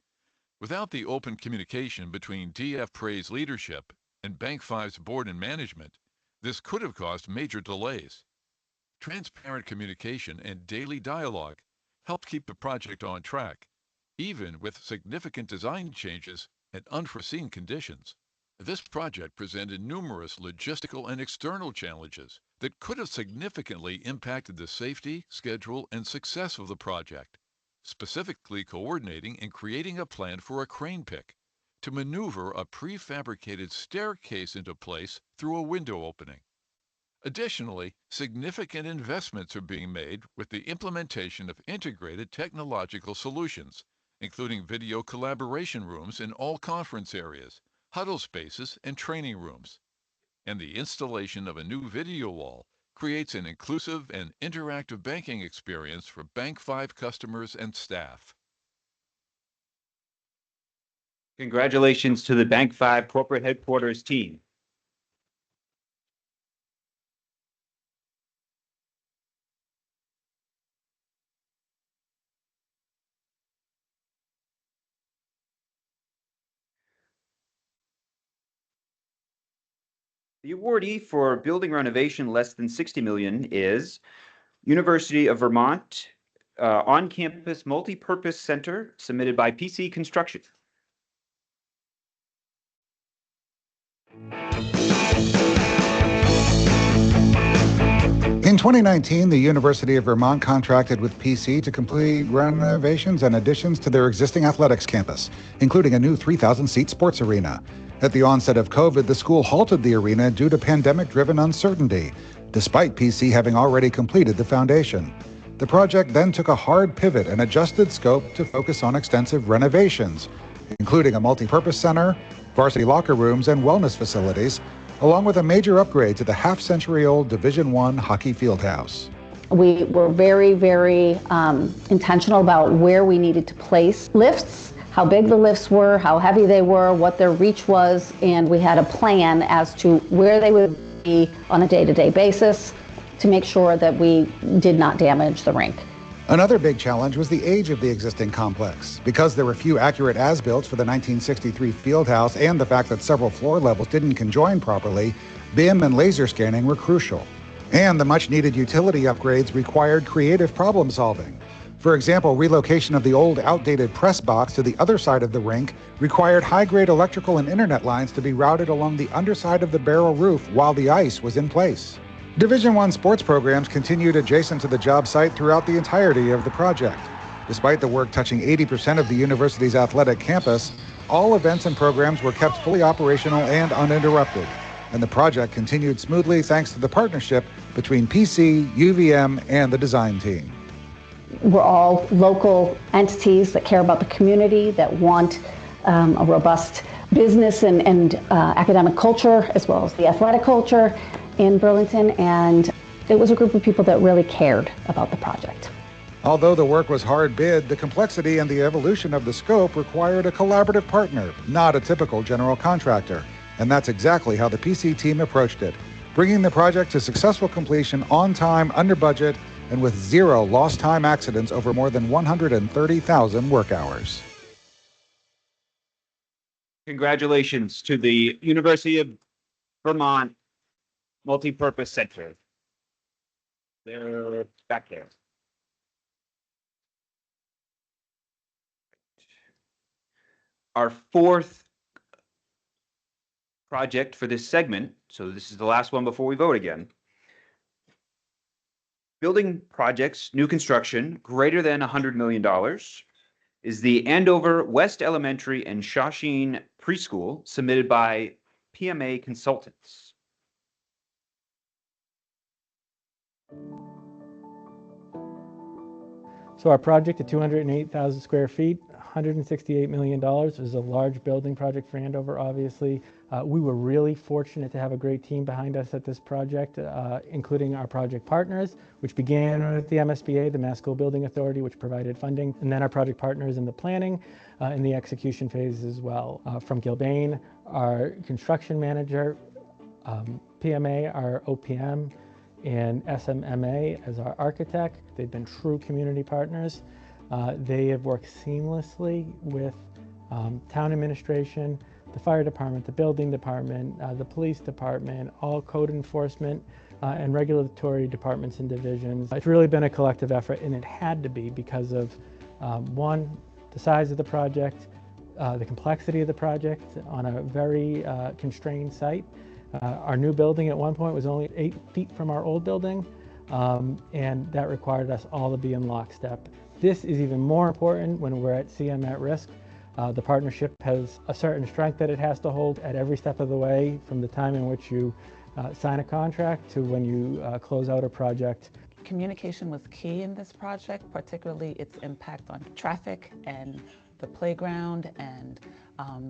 Without the open communication between DF Prey's leadership and Bank 5's board and management, this could have caused major delays. Transparent communication and daily dialogue helped keep the project on track, even with significant design changes and unforeseen conditions. This project presented numerous logistical and external challenges that could have significantly impacted the safety, schedule, and success of the project, specifically coordinating and creating a plan for a crane pick to maneuver a prefabricated staircase into place through a window opening. Additionally, significant investments are being made with the implementation of integrated technological solutions, including video collaboration rooms in all conference areas, huddle spaces, and training rooms. And the installation of a new video wall creates an inclusive and interactive banking experience for Bank 5 customers and staff. Congratulations to the Bank 5 corporate headquarters team. The awardee for building renovation less than 60 million is University of Vermont on-campus multi-purpose center submitted by PC Construction. In 2019, the University of Vermont contracted with PC to complete renovations and additions to their existing athletics campus, including a new 3,000-seat sports arena. At the onset of COVID, the school halted the arena due to pandemic-driven uncertainty, despite PC having already completed the foundation. The project then took a hard pivot and adjusted scope to focus on extensive renovations, including a multi-purpose center, varsity locker rooms, and wellness facilities, along with a major upgrade to the half-century-old Division I hockey fieldhouse. We were very, very intentional about where we needed to place lifts, how big the lifts were, how heavy they were, what their reach was, and we had a plan as to where they would be on a day-to-day basis to make sure that we did not damage the rink. Another big challenge was the age of the existing complex. Because there were few accurate as-built for the 1963 fieldhouse and the fact that several floor levels didn't conjoin properly, BIM and laser scanning were crucial. And the much-needed utility upgrades required creative problem solving. For example, relocation of the old outdated press box to the other side of the rink required high-grade electrical and internet lines to be routed along the underside of the barrel roof while the ice was in place. Division I sports programs continued adjacent to the job site throughout the entirety of the project. Despite the work touching 80% of the university's athletic campus, all events and programs were kept fully operational and uninterrupted, and the project continued smoothly thanks to the partnership between PC, UVM, and the design team. We're all local entities that care about the community, that want a robust business and academic culture, as well as the athletic culture in Burlington, and it was a group of people that really cared about the project. Although the work was hard bid, the complexity and the evolution of the scope required a collaborative partner, not a typical general contractor. And that's exactly how the PC team approached it, bringing the project to successful completion on time, under budget, and with 0 lost time accidents over more than 130,000 work hours. Congratulations to the University of Vermont Multi-Purpose Center. They're back there. Our fourth project for this segment, so this is the last one before we vote again. Building projects, new construction, greater than $100 million, is the Andover West Elementary and Shawsheen Preschool, submitted by PMA Consultants. So our project at 208,000 square feet, $168 million, is a large building project for Andover, obviously. We were really fortunate to have a great team behind us at this project, including our project partners, which began with the MSBA, the Mass School Building Authority, which provided funding, and then our project partners in the planning and the execution phase as well. From Gilbane, our construction manager, PMA, our OPM, and SMMA as our architect. They've been true community partners. They have worked seamlessly with town administration, the fire department, the building department, the police department, all code enforcement and regulatory departments and divisions. It's really been a collective effort, and it had to be because of one, the size of the project, the complexity of the project on a very constrained site. Our new building at one point was only 8 feet from our old building, and that required us all to be in lockstep. This is even more important when we're at CM at risk. The partnership has a certain strength that it has to hold at every step of the way, from the time in which you sign a contract to when you close out a project. Communication was key in this project, particularly its impact on traffic and the playground and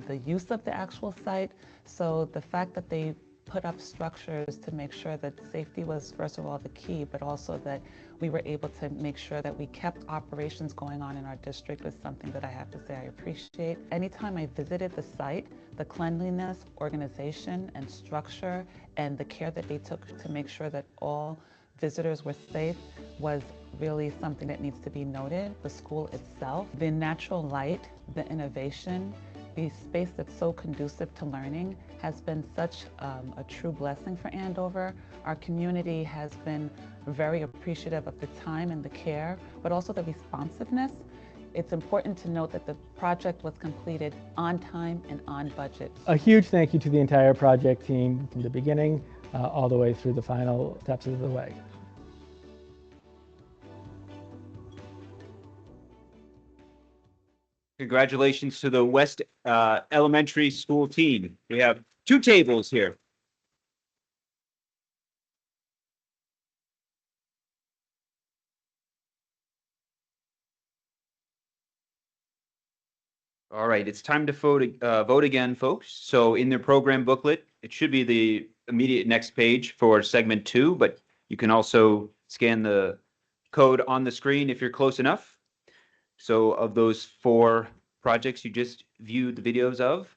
the use of the actual site. So the fact that they put up structures to make sure that safety was, first of all, the key, but also that we were able to make sure that we kept operations going on in our district was something that I have to say I appreciate. Anytime I visited the site, the cleanliness, organization, and structure, and the care that they took to make sure that all visitors were safe was really something that needs to be noted. The school itself, the natural light, the innovation, the space that's so conducive to learning has been such a true blessing for Andover. Our community has been very appreciative of the time and the care, but also the responsiveness. It's important to note that the project was completed on time and on budget. A huge thank you to the entire project team from the beginning all the way through the final steps of the way. Congratulations to the West Elementary School team. We have 2 tables here. All right, it's time to vote again, folks. So in their program booklet, it should be the immediate next page for segment 2, but you can also scan the code on the screen if you're close enough. So of those 4 projects you just viewed the videos of,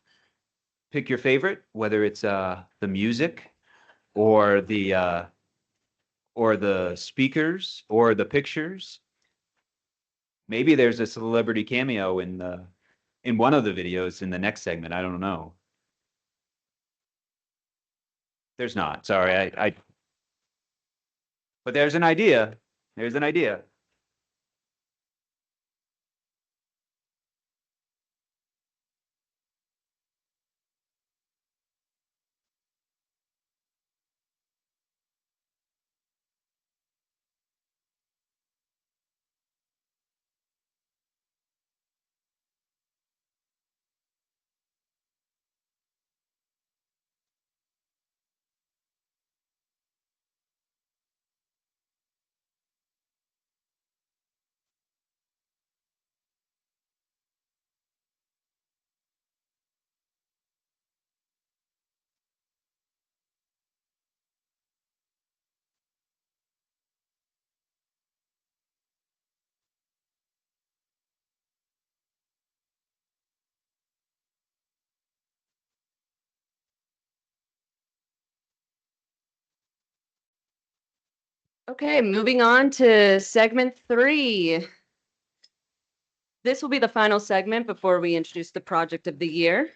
pick your favorite, whether it's the music or the speakers or the pictures. Maybe there's a celebrity cameo in one of the videos in the next segment. I don't know. There's not. Sorry, but there's an idea. There's an idea. Okay, moving on to segment 3. This will be the final segment before we introduce the project of the year.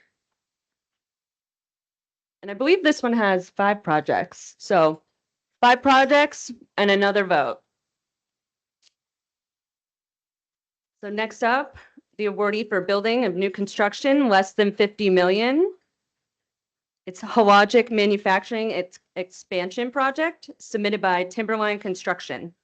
And I believe this one has 5 projects. So 5 projects and another vote. So next up, the awardee for building of new construction less than 50 million. It's Hologic Manufacturing Expansion Project submitted by Timberline Construction.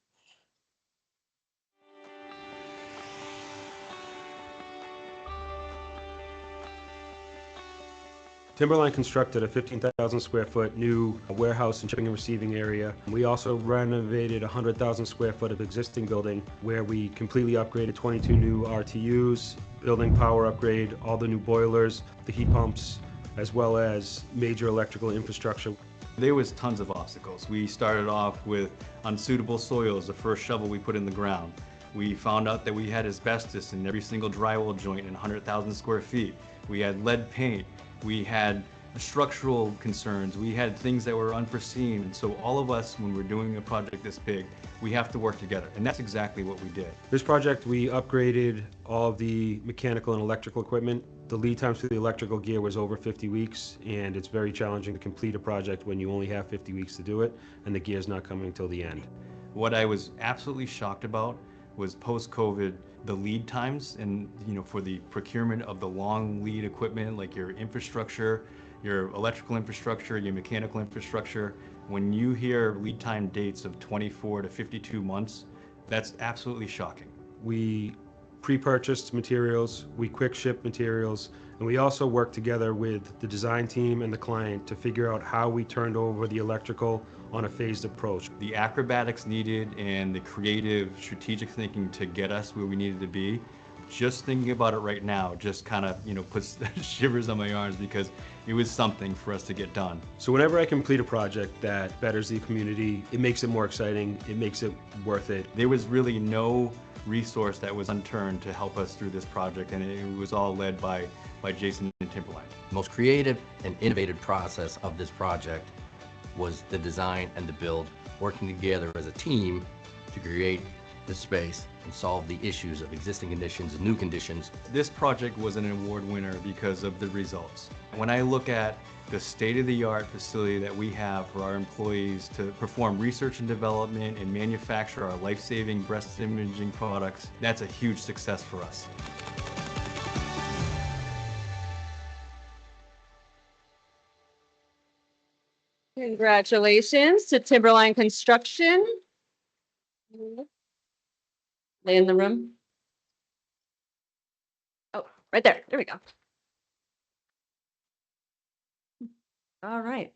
Timberline constructed a 15,000 square foot new warehouse and shipping and receiving area. We also renovated 100,000 square foot of existing building where we completely upgraded 22 new RTUs, building power upgrade, all the new boilers, the heat pumps, as well as major electrical infrastructure. There was tons of obstacles. We started off with unsuitable soils, the first shovel we put in the ground. We found out that we had asbestos in every single drywall joint in 100,000 square feet. We had lead paint. We had structural concerns. We had things that were unforeseen. And so all of us, when we're doing a project this big, we have to work together. And that's exactly what we did. This project, we upgraded all of the mechanical and electrical equipment. The lead times for the electrical gear was over 50 weeks, and it's very challenging to complete a project when you only have 50 weeks to do it, and the gear's not coming until the end. What I was absolutely shocked about was post-COVID, the lead times and, for the procurement of the long lead equipment, like your infrastructure, your electrical infrastructure, your mechanical infrastructure. When you hear lead time dates of 24 to 52 months, that's absolutely shocking. We pre-purchased materials, we quick ship materials, and we also worked together with the design team and the client to figure out how we turned over the electrical on a phased approach. The acrobatics needed and the creative strategic thinking to get us where we needed to be, just thinking about it right now just kind of, puts shivers on my arms because it was something for us to get done. So whenever I complete a project that betters the community, it makes it more exciting, it makes it worth it. There was really no resource that was unturned to help us through this project, and it was all led by Jason and Timberline. The most creative and innovative process of this project was the design and the build, working together as a team to create the space and solve the issues of existing conditions and new conditions. This project was an award winner because of the results. When I look at the state-of-the-art facility that we have for our employees to perform research and development and manufacture our life-saving breast imaging products, that's a huge success for us. Congratulations to Timberline Construction. They in the room? Oh, right there. There we go. All right.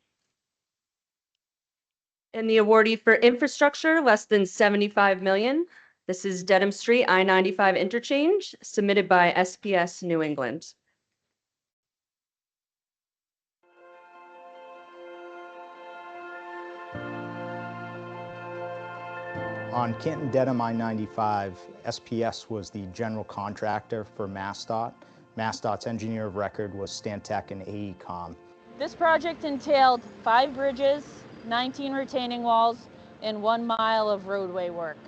And the awardee for infrastructure, less than 75 million. This is Dedham Street, I-95 interchange, submitted by SPS New England. On Canton Dedham I-95, SPS was the general contractor for MassDOT. MassDOT's engineer of record was Stantec and AECom. This project entailed 5 bridges, 19 retaining walls, and 1 mile of roadway work.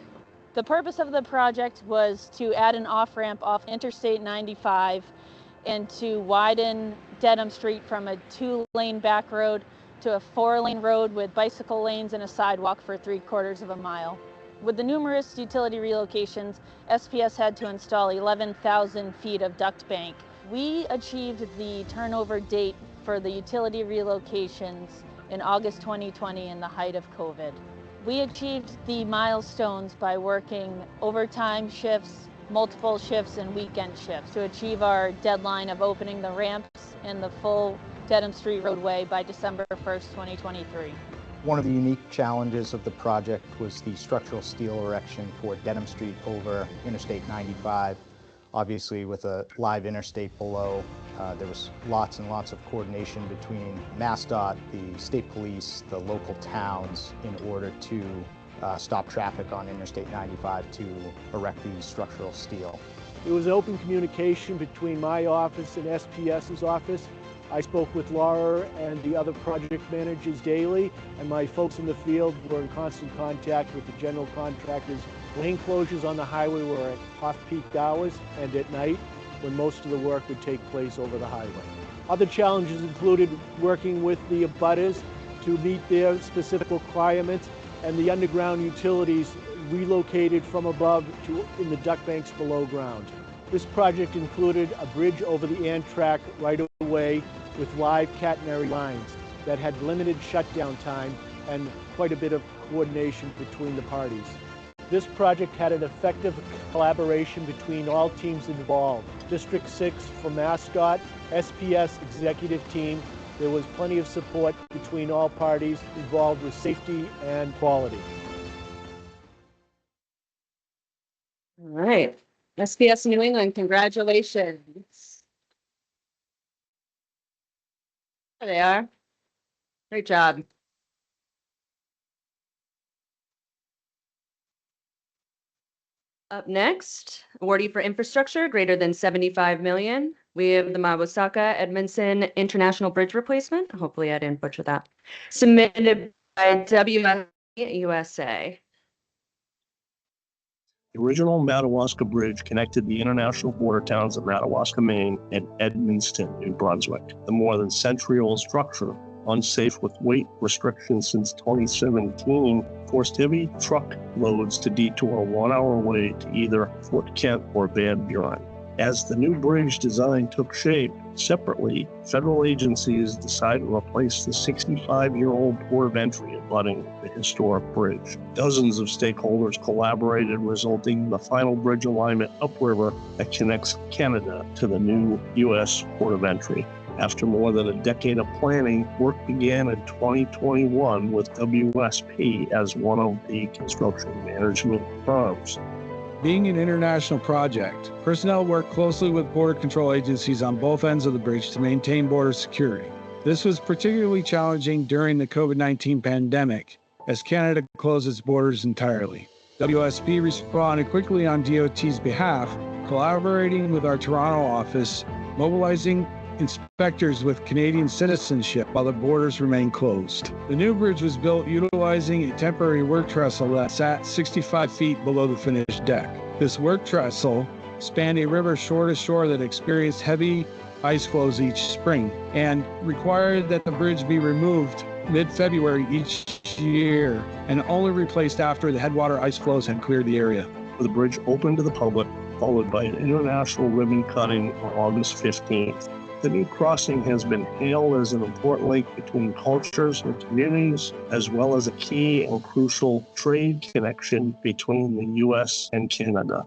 The purpose of the project was to add an off-ramp off Interstate 95 and to widen Dedham Street from a 2-lane back road to a 4-lane road with bicycle lanes and a sidewalk for 3/4 of a mile. With the numerous utility relocations, SPS had to install 11,000 feet of duct bank. We achieved the turnover date for the utility relocations in August 2020 in the height of COVID. We achieved the milestones by working overtime shifts, multiple shifts, and weekend shifts to achieve our deadline of opening the ramps and the full Dedham Street roadway by December 1st, 2023. One of the unique challenges of the project was the structural steel erection for Dedham Street over Interstate 95. Obviously, with a live interstate below, there was lots and lots of coordination between MassDOT, the state police, the local towns in order to stop traffic on Interstate 95 to erect the structural steel. There was open communication between my office and SPS's office. I spoke with Laura and the other project managers daily, and my folks in the field were in constant contact with the general contractors. Lane closures on the highway were at off-peak hours and at night when most of the work would take place over the highway. Other challenges included working with the abutters to meet their specific requirements, and the underground utilities relocated from above to in the duct banks below ground. This project included a bridge over the Amtrak right-of-way with live catenary lines that had limited shutdown time and quite a bit of coordination between the parties. This project had an effective collaboration between all teams involved. District 6 from MassDOT, SPS executive team. There was plenty of support between all parties involved with safety and quality. All right. SPS New England, congratulations. There they are. Great job. Up next, awardee for infrastructure greater than 75 million. We have the Mawasaka Edmondson International Bridge Replacement. Hopefully I didn't butcher that. Submitted by WS USA. The original Madawaska Bridge connected the international border towns of Madawaska, Maine, and Edmundston, New Brunswick. The more than century-old structure unsafe with weight restrictions since 2017, forced heavy truck loads to detour a 1-hour way to either Fort Kent or Van Buren. As the new bridge design took shape, separately, federal agencies decided to replace the 65-year-old port of entry abutting the historic bridge. Dozens of stakeholders collaborated, resulting in the final bridge alignment upriver that connects Canada to the new U.S. port of entry. After more than a decade of planning, work began in 2021 with WSP as one of the construction management firms. Being an international project, personnel work closely with border control agencies on both ends of the bridge to maintain border security. This was particularly challenging during the COVID-19 pandemic, as Canada closed its borders entirely. WSP responded quickly on DOT's behalf, collaborating with our Toronto office, mobilizing inspectors with Canadian citizenship while the borders remained closed. The new bridge was built utilizing a temporary work trestle that sat 65 feet below the finished deck. This work trestle spanned a river shore to shore that experienced heavy ice flows each spring and required that the bridge be removed mid-February each year and only replaced after the headwater ice flows had cleared the area. The bridge opened to the public, followed by an international ribbon cutting on August 15th. The new crossing has been hailed as an important link between cultures and communities, as well as a key and crucial trade connection between the U.S. and Canada.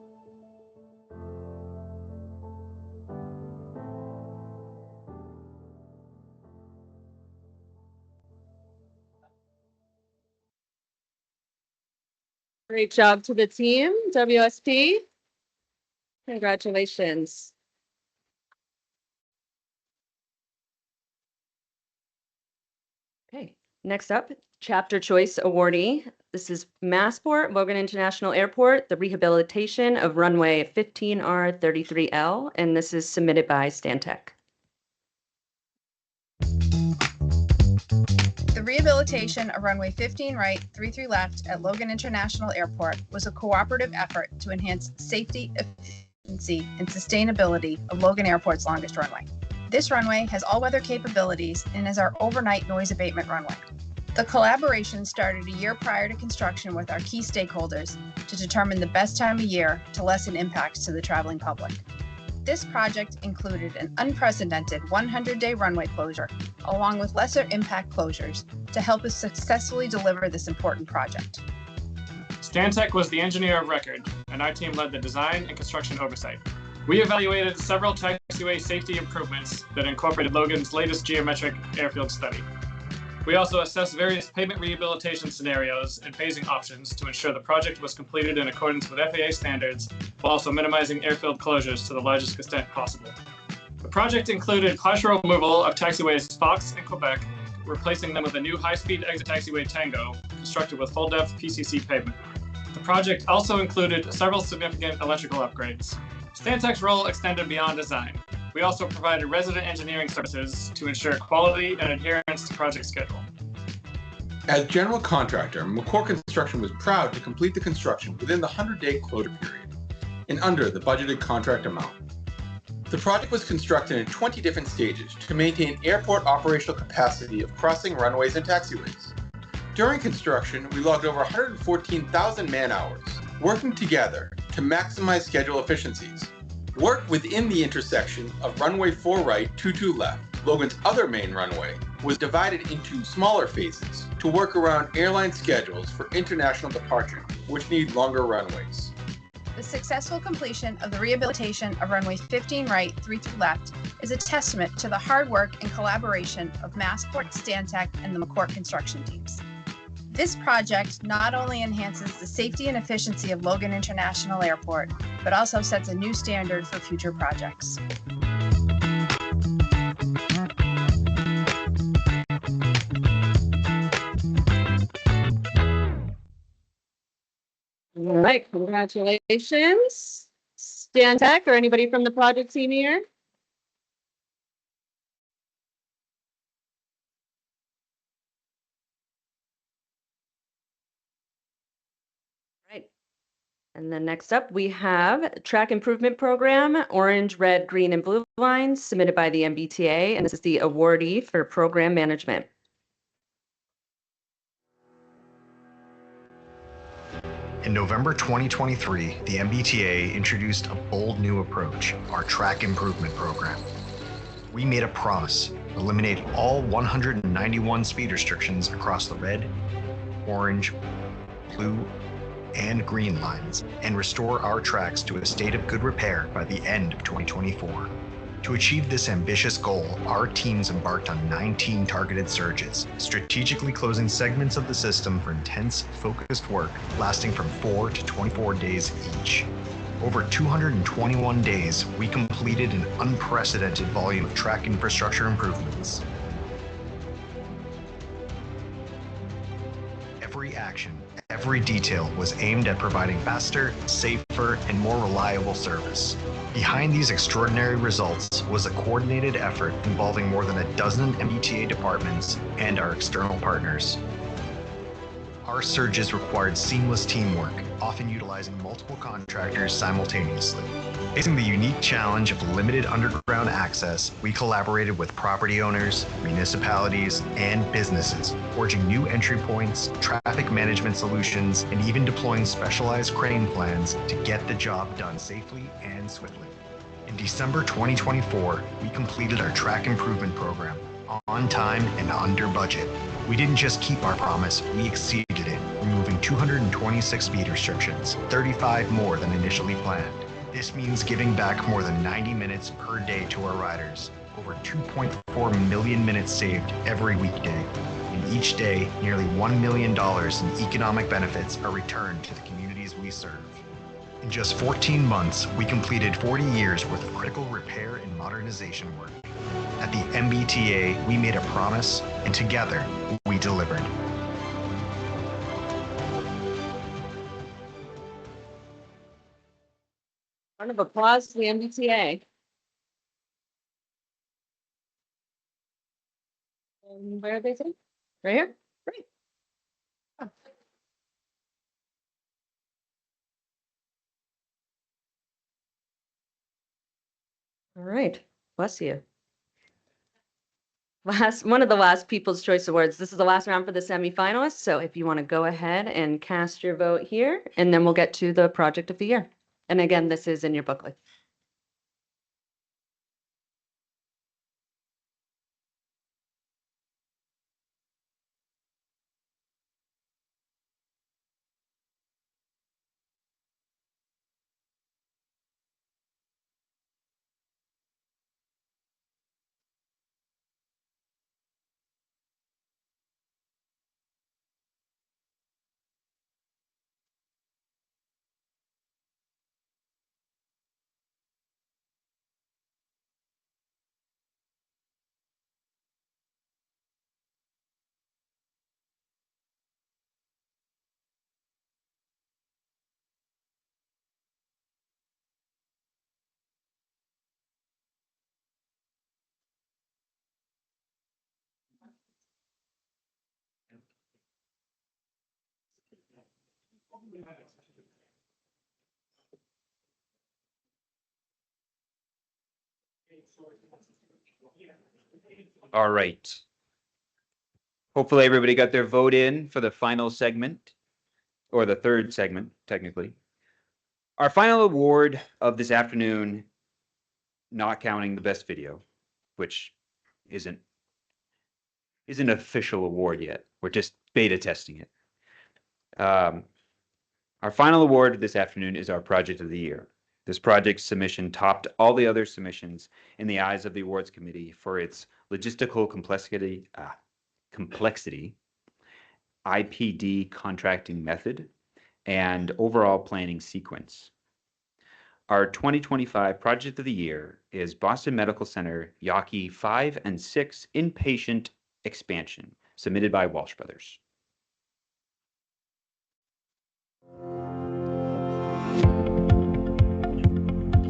Great job to the team, WSP. Congratulations. Okay, next up, Chapter Choice Awardee. This is Massport, Logan International Airport, the rehabilitation of runway 15R33L, and this is submitted by Stantec. The rehabilitation of runway 15 right, 33 left at Logan International Airport was a cooperative effort to enhance safety, efficiency, and sustainability of Logan Airport's longest runway. This runway has all-weather capabilities and is our overnight noise abatement runway. The collaboration started a year prior to construction with our key stakeholders to determine the best time of year to lessen impacts to the traveling public. This project included an unprecedented 100-day runway closure, along with lesser impact closures, to help us successfully deliver this important project. Stantec was the engineer of record, and our team led the design and construction oversight. We evaluated several taxiway safety improvements that incorporated Logan's latest geometric airfield study. We also assessed various pavement rehabilitation scenarios and phasing options to ensure the project was completed in accordance with FAA standards, while also minimizing airfield closures to the largest extent possible. The project included partial removal of taxiways Fox and Quebec, replacing them with a new high-speed exit taxiway Tango, constructed with full-depth PCC pavement. The project also included several significant electrical upgrades. Stantec's role extended beyond design. We also provided resident engineering services to ensure quality and adherence to project schedule. As general contractor, McCourt Construction was proud to complete the construction within the 100-day closure period and under the budgeted contract amount. The project was constructed in 20 different stages to maintain airport operational capacity of crossing runways and taxiways. During construction, we logged over 114,000 man-hours, working together to maximize schedule efficiencies. Work within the intersection of runway 4 right, 22 left, Logan's other main runway, was divided into smaller phases to work around airline schedules for international departure, which need longer runways. The successful completion of the rehabilitation of runway 15 right, 33 left is a testament to the hard work and collaboration of Massport, Stantec, and the McCourt construction teams. This project not only enhances the safety and efficiency of Logan International Airport, but also sets a new standard for future projects. All right, congratulations. Stantec or anybody from the project team here? Right. And then next up, we have Track Improvement Program, orange, red, green, and blue lines submitted by the MBTA. And this is the awardee for program management. In November 2023, the MBTA introduced a bold new approach, our track improvement program. We made a promise: eliminate all 191 speed restrictions across the red, orange, blue, and green lines, and restore our tracks to a state of good repair by the end of 2024. To achieve this ambitious goal, our teams embarked on 19 targeted surges, strategically closing segments of the system for intense, focused work lasting from 4 to 24 days each. Over 221 days, we completed an unprecedented volume of track infrastructure improvements. Every action, every detail was aimed at providing faster, safer, and more reliable service. Behind these extraordinary results was a coordinated effort involving more than a dozen MBTA departments and our external partners. Our surges required seamless teamwork, often utilizing multiple contractors simultaneously. Facing the unique challenge of limited underground access, we collaborated with property owners, municipalities, and businesses, forging new entry points, traffic management solutions, and even deploying specialized crane plans to get the job done safely and swiftly. In December 2024, we completed our track improvement program on time and under budget. We didn't just keep our promise, we exceeded it, removing 226 speed restrictions, 35 more than initially planned. This means giving back more than 90 minutes per day to our riders, over 2.4 million minutes saved every weekday. And each day, nearly $1 million in economic benefits are returned to the communities we serve. In just 14 months, we completed 40 years worth of critical repair and modernization work. At the MBTA, we made a promise, and together, we delivered. Round of applause to the MBTA. Where are they sitting? Right here? Great. Oh. All right, bless you. One of the last People's Choice Awards. This is the last round for the semifinalists. So if you want to go ahead and cast your vote here, and then we'll get to the project of the year. And again, this is in your booklet. All right. Hopefully everybody got their vote in for the final segment, or the third segment, technically. Our final award of this afternoon, not counting the best video, which isn't an official award yet. We're just beta testing it. Our final award this afternoon is our project of the year. This project submission topped all the other submissions in the eyes of the awards committee for its logistical complexity, IPD contracting method, and overall planning sequence. Our 2025 project of the year is Boston Medical Center Yawkey 5 and 6 inpatient expansion, submitted by Walsh Brothers.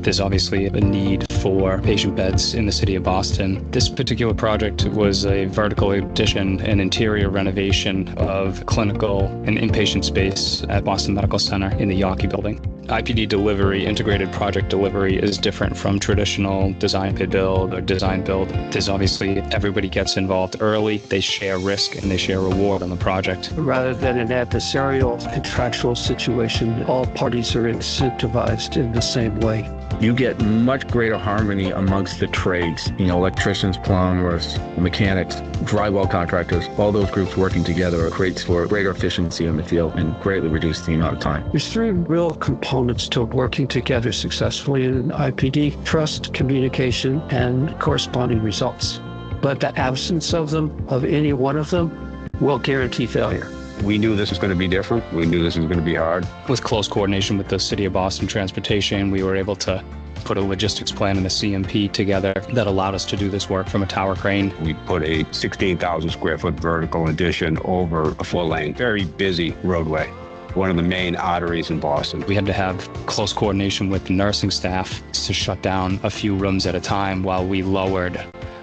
There's obviously a need for patient beds in the city of Boston. This particular project was a vertical addition and interior renovation of clinical and inpatient space at Boston Medical Center in the Yawkey building. IPD delivery, integrated project delivery, is different from traditional design bid build or design build. There's obviously everybody gets involved early, they share risk and they share reward on the project. Rather than an adversarial contractual situation, all parties are incentivized in the same way. You get much greater harmony amongst the trades, electricians, plumbers, mechanics, drywall contractors, all those groups working together creates for greater efficiency in the field and greatly reduces the amount of time. There's three real components to working together successfully in IPD: trust, communication, and corresponding results. But the absence of them, of any one of them, will guarantee failure. We knew this was going to be different. We knew this was going to be hard. With close coordination with the City of Boston Transportation, we were able to put a logistics plan and a CMP together that allowed us to do this work from a tower crane. We put a 16,000 square foot vertical addition over a 4-lane, very busy roadway, one of the main arteries in Boston. We had to have close coordination with the nursing staff to shut down a few rooms at a time while we lowered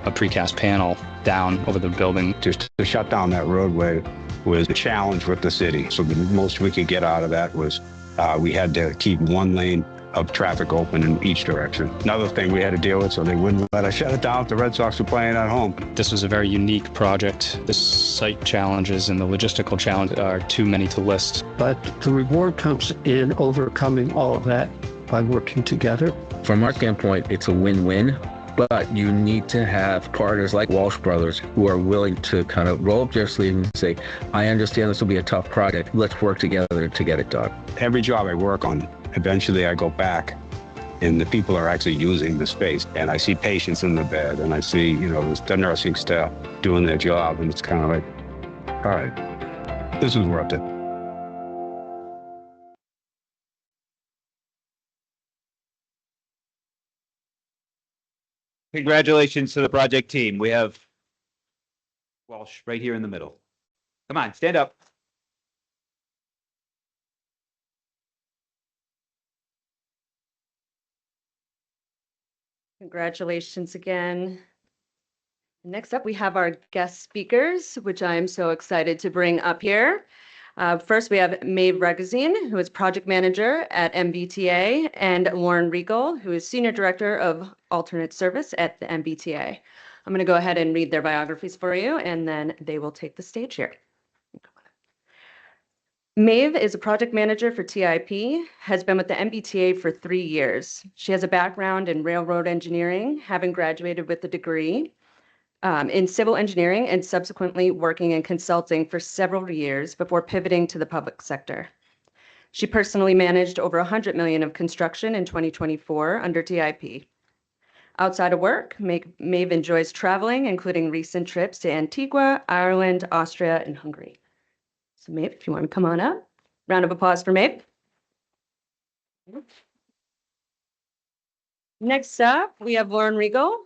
a precast panel down over the building. Just to shut down that roadway was a challenge with the city. So the most we could get out of that was we had to keep 1 lane of traffic open in each direction. Another thing we had to deal with, so they wouldn't let us shut it down if the Red Sox were playing at home. This was a very unique project. The site challenges and the logistical challenge are too many to list. But the reward comes in overcoming all of that by working together. From our standpoint, it's a win-win. But you need to have partners like Walsh Brothers who are willing to kind of roll up their sleeves and say, I understand this will be a tough project. Let's work together to get it done. Every job I work on, eventually I go back and the people are actually using the space. And I see patients in the bed and I see, the nursing staff doing their job. And it's kind of like, all right, this is worth it. Congratulations to the project team. We have Walsh right here in the middle. Come on, stand up. Congratulations again. Next up, we have our guest speakers, which I am so excited to bring up here. First, we have Maeve Regazine, who is project manager at MBTA, and Lauren Regal, who is senior director of alternate service at the MBTA. I'm going to go ahead and read their biographies for you, and then they will take the stage here. Maeve is a project manager for TIP, has been with the MBTA for 3 years. She has a background in railroad engineering, having graduated with a degree in civil engineering and subsequently working in consulting for several years before pivoting to the public sector. She personally managed over $100 million of construction in 2024 under TIP. Outside of work, Maeve enjoys traveling, including recent trips to Antigua, Ireland, Austria, and Hungary. So Maeve, if you want to come on up. Round of applause for Maeve. Next up, we have Lauren Regal.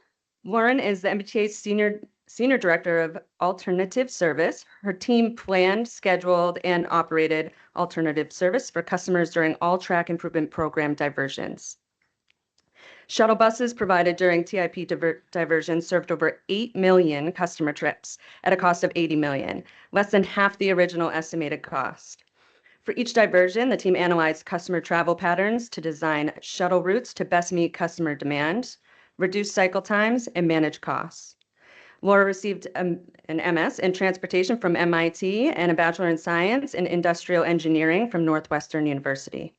Lauren is the MBTA's senior director of alternative service. Her team planned, scheduled, and operated alternative service for customers during all track improvement program diversions. Shuttle buses provided during TIP diversions served over 8 million customer trips at a cost of $80 million, less than half the original estimated cost. For each diversion, the team analyzed customer travel patterns to design shuttle routes to best meet customer demand, reduce cycle times, and manage costs. Laura received an MS in transportation from MIT and a Bachelor in Science in Industrial Engineering from Northwestern University.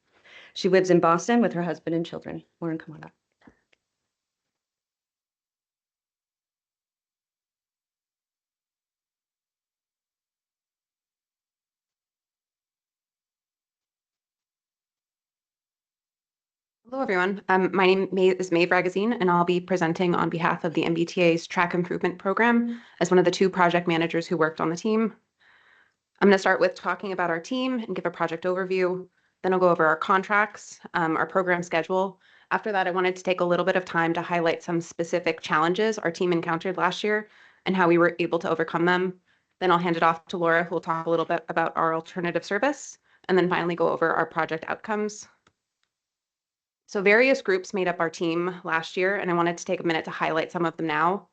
She lives in Boston with her husband and children. Lauren, come on up. Hello, everyone. My name is Maeve Regazine, and I'll be presenting on behalf of the MBTA's Track Improvement Program as one of the 2 project managers who worked on the team. I'm going to start with talking about our team and give a project overview. Then I'll go over our contracts, our program schedule. After that, I wanted to take a little bit of time to highlight some specific challenges our team encountered last year and how we were able to overcome them. Then I'll hand it off to Laura, who will talk a little bit about our alternative service, and then finally go over our project outcomes. So various groups made up our team last year, and I wanted to take a minute to highlight some of them now.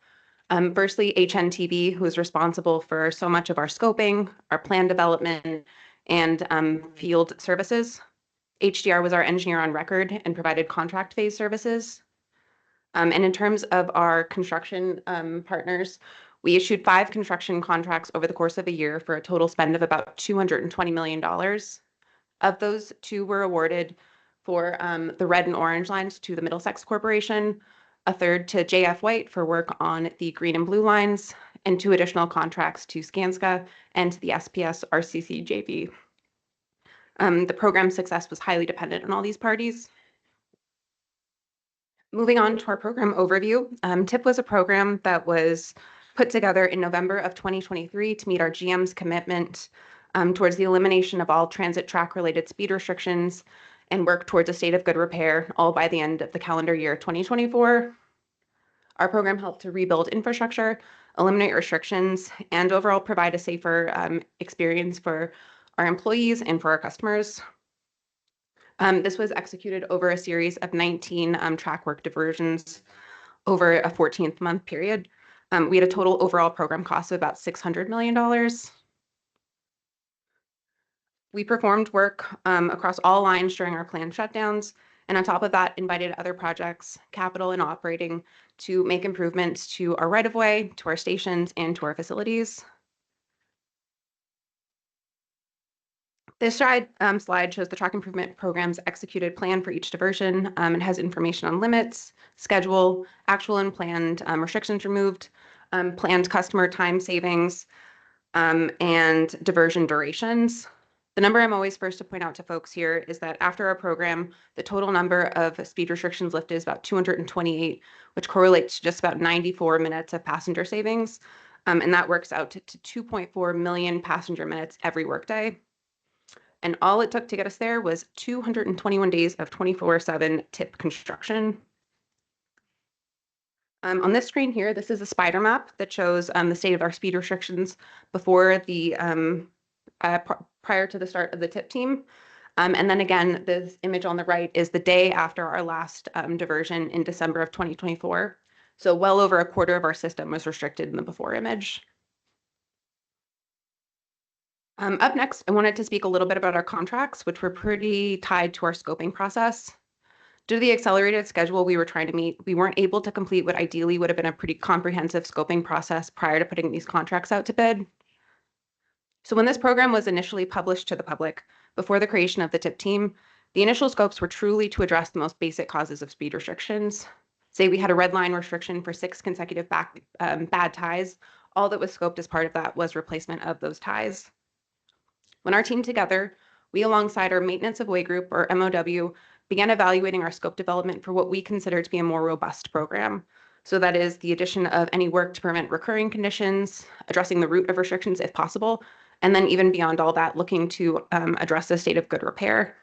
Firstly, HNTB, who is responsible for so much of our scoping, our plan development, and field services. HDR was our engineer on record and provided contract phase services. And in terms of our construction partners, we issued 5 construction contracts over the course of a year for a total spend of about $220 million. Of those, 2 were awarded for the red and orange lines to the Middlesex Corporation, a third to JF White for work on the green and blue lines, and 2 additional contracts to Skanska and to the SPS RCC JV. The program's success was highly dependent on all these parties. Moving on to our program overview, TIP was a program that was put together in November of 2023 to meet our GM's commitment towards the elimination of all transit track-related speed restrictions and work towards a state of good repair, all by the end of the calendar year 2024. Our program helped to rebuild infrastructure, eliminate restrictions, and overall provide a safer experience for our employees and for our customers. This was executed over a series of 19 track work diversions over a 14-month period. We had a total overall program cost of about $600 million. We performed work across all lines during our planned shutdowns, and on top of that, invited other projects, capital and operating, to make improvements to our right-of-way, to our stations, and to our facilities. This slide shows the track improvement program's executed plan for each diversion. It has information on limits, schedule, actual and planned restrictions removed, planned customer time savings, and diversion durations. The number I'm always first to point out to folks here is that after our program, the total number of speed restrictions lifted is about 228, which correlates to just about 94 minutes of passenger savings. And that works out to 2.4 million passenger minutes every workday. And all it took to get us there was 221 days of 24/7 TIP construction. On this screen here, this is a spider map that shows the state of our speed restrictions before the prior to the start of the TIP team. And then again, this image on the right is the day after our last diversion in December of 2024. So well over a quarter of our system was restricted in the before image. Up next, I wanted to speak a little bit about our contracts, which were pretty tied to our scoping process. Due to the accelerated schedule we were trying to meet, we weren't able to complete what ideally would have been a pretty comprehensive scoping process prior to putting these contracts out to bid. So when this program was initially published to the public, before the creation of the TIP team, the initial scopes were truly to address the most basic causes of speed restrictions. Say we had a red line restriction for 6 consecutive bad ties. All that was scoped as part of that was replacement of those ties. When our team together, we alongside our maintenance of way group, or MOW, began evaluating our scope development for what we consider to be a more robust program. So that is the addition of any work to prevent recurring conditions, addressing the root of restrictions if possible, and then even beyond all that, looking to address the state of good repair.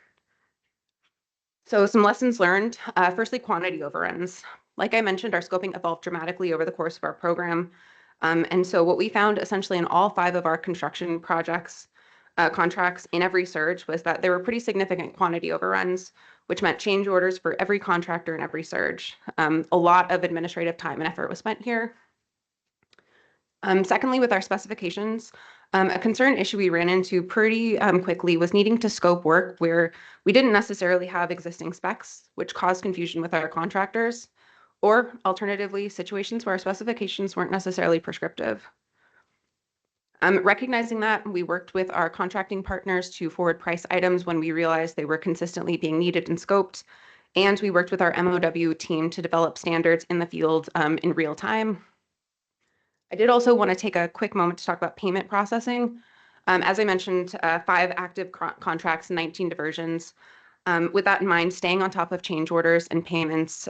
So some lessons learned. Firstly, quantity overruns. Like I mentioned, our scoping evolved dramatically over the course of our program. And so what we found essentially in all 5 of our construction projects, contracts in every surge, was that there were pretty significant quantity overruns, which meant change orders for every contractor in every surge. A lot of administrative time and effort was spent here. Secondly, with our specifications, a concern issue we ran into pretty quickly was needing to scope work where we didn't necessarily have existing specs, which caused confusion with our contractors, or alternatively, situations where our specifications weren't necessarily prescriptive. Recognizing that, we worked with our contracting partners to forward price items when we realized they were consistently being needed and scoped, and we worked with our MOW team to develop standards in the field in real time. I did also want to take a quick moment to talk about payment processing. As I mentioned, 5 active contracts, 19 diversions. With that in mind, staying on top of change orders and payments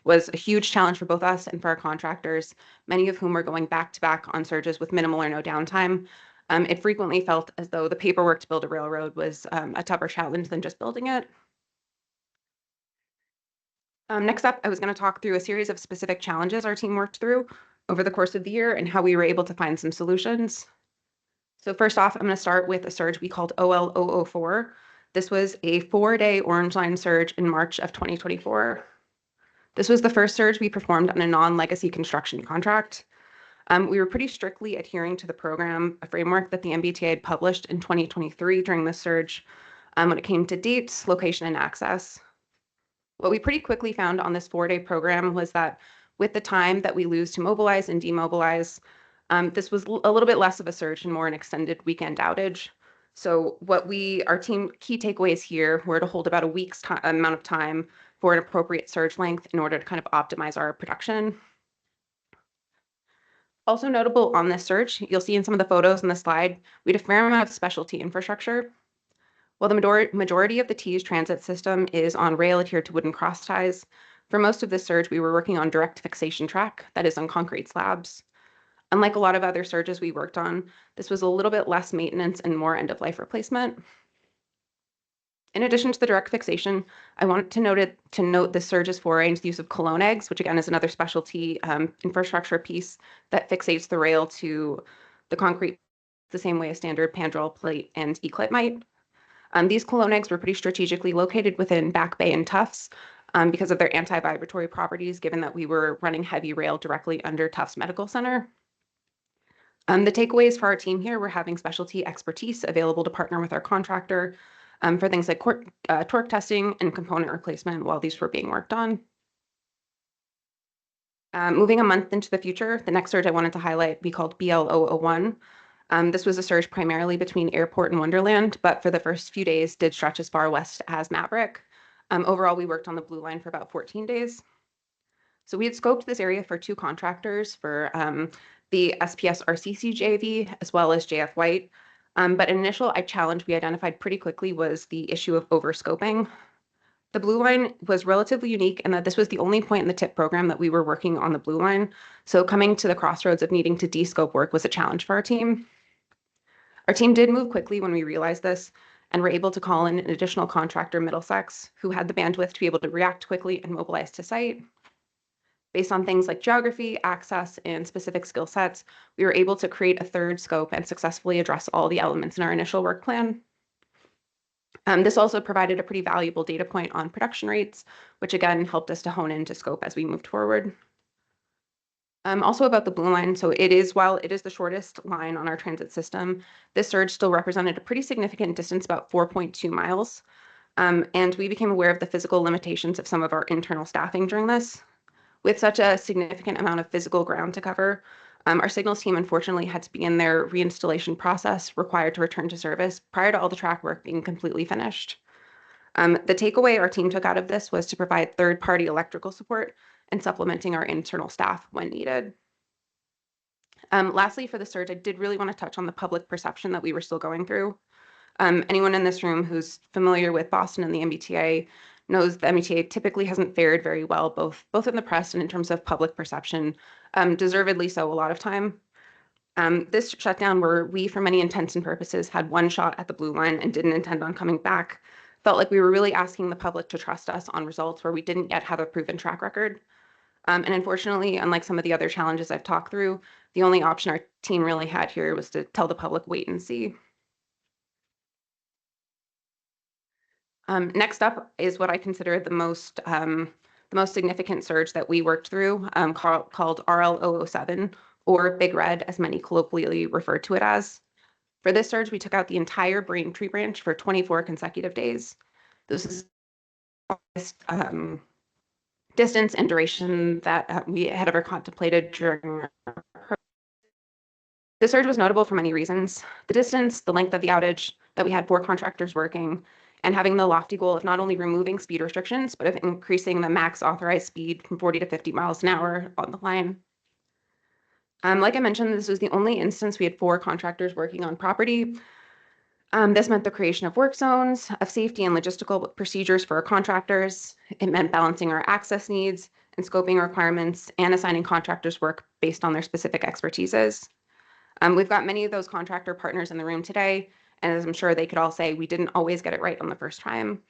was a huge challenge for both us and for our contractors, many of whom were going back to back on surges with minimal or no downtime. It frequently felt as though the paperwork to build a railroad was a tougher challenge than just building it. Next up, I was going to talk through a series of specific challenges our team worked through over the course of the year and how we were able to find some solutions. So first off, I'm going to start with a surge we called OL004. This was a 4-day Orange Line surge in March of 2024. This was the first surge we performed on a non-legacy construction contract. We were pretty strictly adhering to the program, a framework that the MBTA had published in 2023 during the surge. when it came to dates, location, and access. What we pretty quickly found on this 4-day program was that with the time that we lose to mobilize and demobilize, this was a little bit less of a surge and more an extended weekend outage. So our team key takeaways here were to hold about a week's amount of time for an appropriate surge length in order to kind of optimize our production. Also notable on this surge, you'll see in some of the photos on the slide, we had a fair amount of specialty infrastructure. While the majority of the T's transit system is on rail adhered to wooden cross ties, for most of this surge, we were working on direct fixation track, that is on concrete slabs. Unlike a lot of other surges we worked on, this was a little bit less maintenance and more end-of-life replacement. In addition to the direct fixation, I wanted to note the surge's foray into the use of cologne eggs, which again is another specialty infrastructure piece that fixates the rail to the concrete the same way a standard pandrol plate and E-clip might. These cologne eggs were pretty strategically located within Back Bay and Tufts because of their anti-vibratory properties, given that we were running heavy rail directly under Tufts Medical Center. The takeaways for our team here were having specialty expertise available to partner with our contractor for things like torque testing and component replacement while these were being worked on. Moving a month into the future, the next surge I wanted to highlight we called BL001. This was a surge primarily between Airport and Wonderland, but for the first few days did stretch as far west as Maverick. Overall, we worked on the Blue Line for about 14 days. So we had scoped this area for 2 contractors for the SPS RCC JV as well as JF White. But an initial challenge we identified pretty quickly was the issue of overscoping. The Blue Line was relatively unique in that this was the only point in the TIP program that we were working on the Blue Line. So coming to the crossroads of needing to de-scope work was a challenge for our team. Our team did move quickly when we realized this and were able to call in an additional contractor, Middlesex, who had the bandwidth to be able to react quickly and mobilize to site. Based on things like geography, access, and specific skill sets, we were able to create a third scope and successfully address all the elements in our initial work plan. This also provided a pretty valuable data point on production rates, which again helped us to hone into scope as we moved forward. Also about the Blue Line, so while it is the shortest line on our transit system, this surge still represented a pretty significant distance, about 4.2 miles. And we became aware of the physical limitations of some of our internal staffing during this. With such a significant amount of physical ground to cover, our signals team unfortunately had to begin their reinstallation process required to return to service prior to all the track work being completely finished. The takeaway our team took out of this was to provide third-party electrical support and supplementing our internal staff when needed. Lastly, for the surge, I did really want to touch on the public perception that we were still going through. Anyone in this room who's familiar with Boston and the MBTA knows the MBTA typically hasn't fared very well, both in the press and in terms of public perception, deservedly so a lot of time. This shutdown, where we, for many intents and purposes, had one shot at the Blue Line and didn't intend on coming back, felt like we were really asking the public to trust us on results where we didn't yet have a proven track record. And unfortunately, unlike some of the other challenges I've talked through, the only option our team really had here was to tell the public wait and see. Next up is what I consider the most significant surge that we worked through, called RL007, or Big Red, as many colloquially refer to it as. For this surge, we took out the entire Braintree branch for 24 consecutive days. This is the longest distance and duration that we had ever contemplated during our. The surge was notable for many reasons: the distance, the length of the outage, that we had 4 contractors working, and having the lofty goal of not only removing speed restrictions, but of increasing the max authorized speed from 40 to 50 miles an hour on the line. Like I mentioned, this was the only instance we had 4 contractors working on property. This meant the creation of work zones, of safety and logistical procedures for our contractors. It meant balancing our access needs and scoping requirements and assigning contractors work based on their specific expertises. We've got many of those contractor partners in the room today, and as I'm sure they could all say, we didn't always get it right on the first time.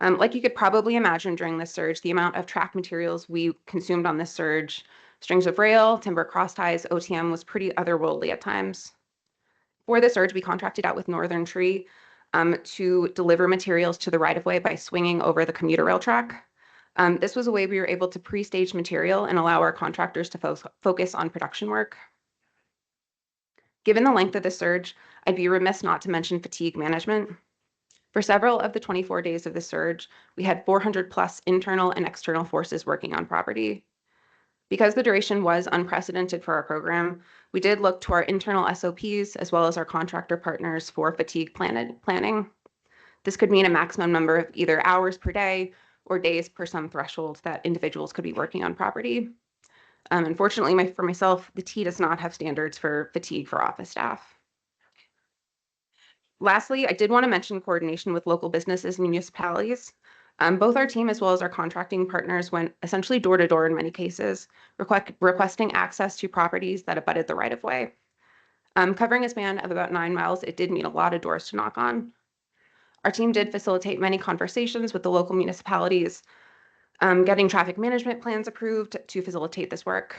Like you could probably imagine during this surge, the amount of track materials we consumed on this surge, strings of rail, timber cross ties, OTM, was pretty otherworldly at times. For the surge, we contracted out with Northern Tree to deliver materials to the right-of-way by swinging over the commuter rail track. This was a way we were able to pre-stage material and allow our contractors to focus on production work. Given the length of the surge, I'd be remiss not to mention fatigue management. For several of the 24 days of the surge, we had 400 plus internal and external forces working on property. Because the duration was unprecedented for our program, we did look to our internal SOPs as well as our contractor partners for fatigue planning. This could mean a maximum number of either hours per day or days per some threshold that individuals could be working on property. Unfortunately, for myself, the T does not have standards for fatigue for office staff. Lastly, I did want to mention coordination with local businesses and municipalities. Both our team as well as our contracting partners went essentially door to door in many cases, requesting access to properties that abutted the right of way. Covering a span of about 9 miles, it did mean a lot of doors to knock on. Our team did facilitate many conversations with the local municipalities, getting traffic management plans approved to facilitate this work.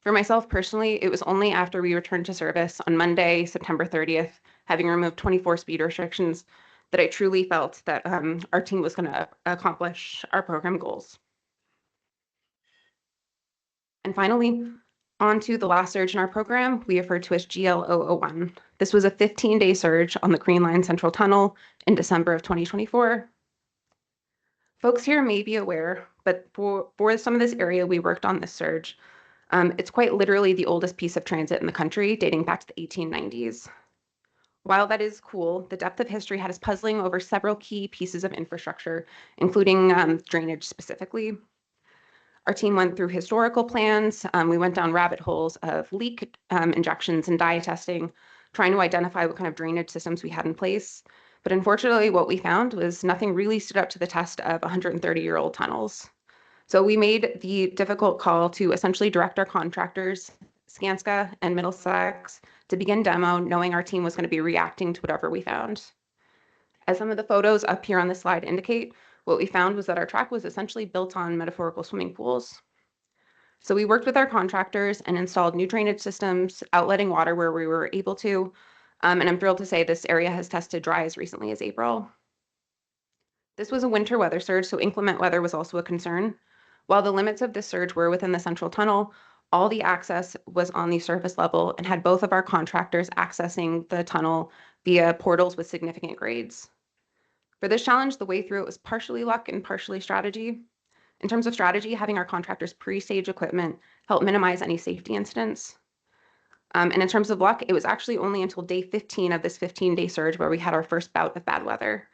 For myself personally, it was only after we returned to service on Monday, September 30th, having removed 24 speed restrictions, that I truly felt that our team was going to accomplish our program goals. And finally, on to the last surge in our program, we referred to as GL001. This was a 15-day surge on the Green Line Central Tunnel in December of 2024. Folks here may be aware, but for some of this area we worked on this surge, it's quite literally the oldest piece of transit in the country, dating back to the 1890s. While that is cool, the depth of history had us puzzling over several key pieces of infrastructure, including drainage specifically. Our team went through historical plans. We went down rabbit holes of leak injections and dye testing, trying to identify what kind of drainage systems we had in place. But unfortunately, what we found was nothing really stood up to the test of 130-year-old tunnels. So we made the difficult call to essentially direct our contractors, Skanska and Middlesex, to begin demo, knowing our team was going to be reacting to whatever we found. As some of the photos up here on the slide indicate, what we found was that our track was essentially built on metaphorical swimming pools. So we worked with our contractors and installed new drainage systems, outletting water where we were able to, and I'm thrilled to say this area has tested dry as recently as April. This was a winter weather surge, so inclement weather was also a concern. While the limits of this surge were within the central tunnel, all the access was on the surface level and had both of our contractors accessing the tunnel via portals with significant grades. For this challenge, the way through it was partially luck and partially strategy. In terms of strategy, having our contractors pre-stage equipment helped minimize any safety incidents. And in terms of luck, it was actually only until day 15 of this 15-day surge where we had our first bout of bad weather.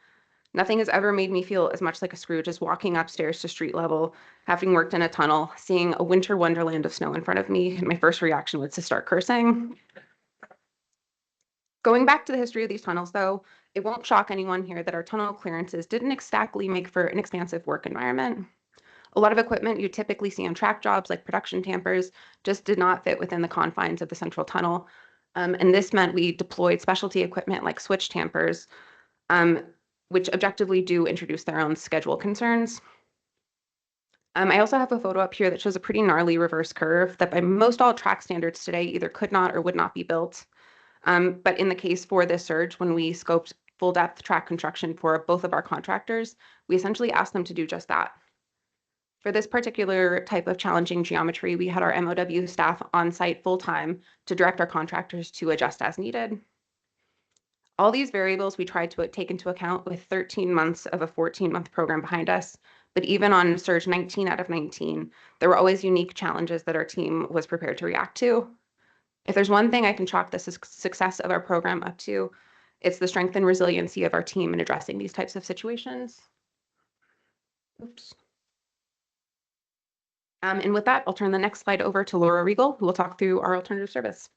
Nothing has ever made me feel as much like a Scrooge as walking upstairs to street level, having worked in a tunnel, seeing a winter wonderland of snow in front of me, and my first reaction was to start cursing. Going back to the history of these tunnels, though, it won't shock anyone here that our tunnel clearances didn't exactly make for an expansive work environment. A lot of equipment you typically see on track jobs, like production tampers, just did not fit within the confines of the central tunnel. And this meant we deployed specialty equipment like switch tampers, which objectively do introduce their own schedule concerns. I also have a photo up here that shows a pretty gnarly reverse curve that by most all track standards today either could not or would not be built. But in the case for this surge, when we scoped full depth track construction for both of our contractors, we essentially asked them to do just that. For this particular type of challenging geometry, we had our MOW staff on site full time to direct our contractors to adjust as needed. All these variables we tried to take into account with 13 months of a 14-month program behind us, but even on surge 19 out of 19, there were always unique challenges that our team was prepared to react to. If there's one thing I can chalk the success of our program up to, it's the strength and resiliency of our team in addressing these types of situations. Oops. And with that, I'll turn the next slide over to Laura Riegel, who will talk through our alternative service.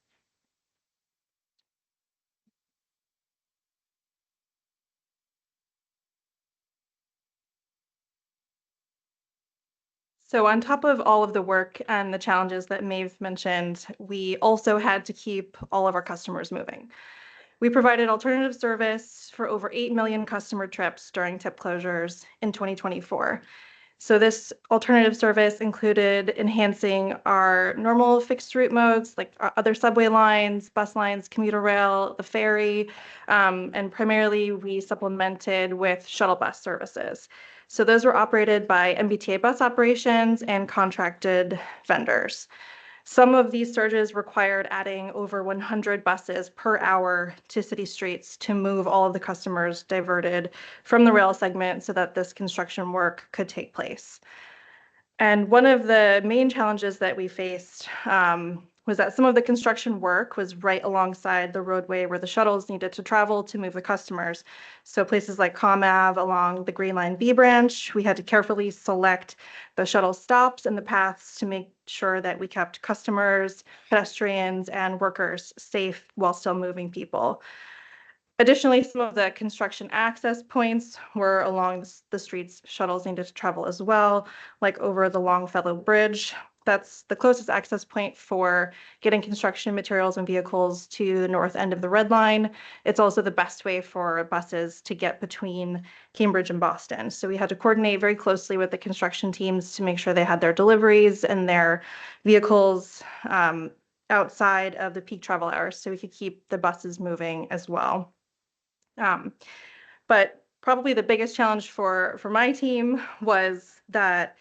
So on top of all of the work and the challenges that Maeve mentioned, we also had to keep all of our customers moving. We provided alternative service for over 8 million customer trips during tip closures in 2024. So this alternative service included enhancing our normal fixed route modes, like other subway lines, bus lines, commuter rail, the ferry, and primarily we supplemented with shuttle bus services. So those were operated by MBTA bus operations and contracted vendors. Some of these surges required adding over 100 buses per hour to city streets to move all of the customers diverted from the rail segment so that this construction work could take place. And one of the main challenges that we faced was that some of the construction work was right alongside the roadway where the shuttles needed to travel to move the customers. So places like ComAv along the Green Line B branch, we had to carefully select the shuttle stops and the paths to make sure that we kept customers, pedestrians, and workers safe while still moving people. Additionally, some of the construction access points were along the streets shuttles needed to travel as well, like over the Longfellow Bridge. That's the closest access point for getting construction materials and vehicles to the north end of the Red Line. It's also the best way for buses to get between Cambridge and Boston. So we had to coordinate very closely with the construction teams to make sure they had their deliveries and their vehicles outside of the peak travel hours so we could keep the buses moving as well. But probably the biggest challenge for my team was that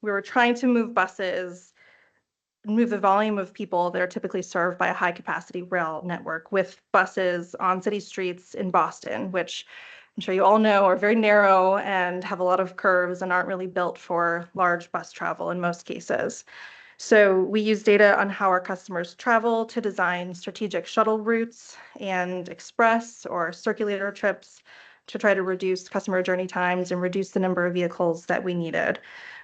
we were trying to move buses, move the volume of people that are typically served by a high capacity rail network with buses on city streets in Boston, which I'm sure you all know are very narrow and have a lot of curves and aren't really built for large bus travel in most cases. So we use data on how our customers travel to design strategic shuttle routes and express or circulator trips to try to reduce customer journey times and reduce the number of vehicles that we needed.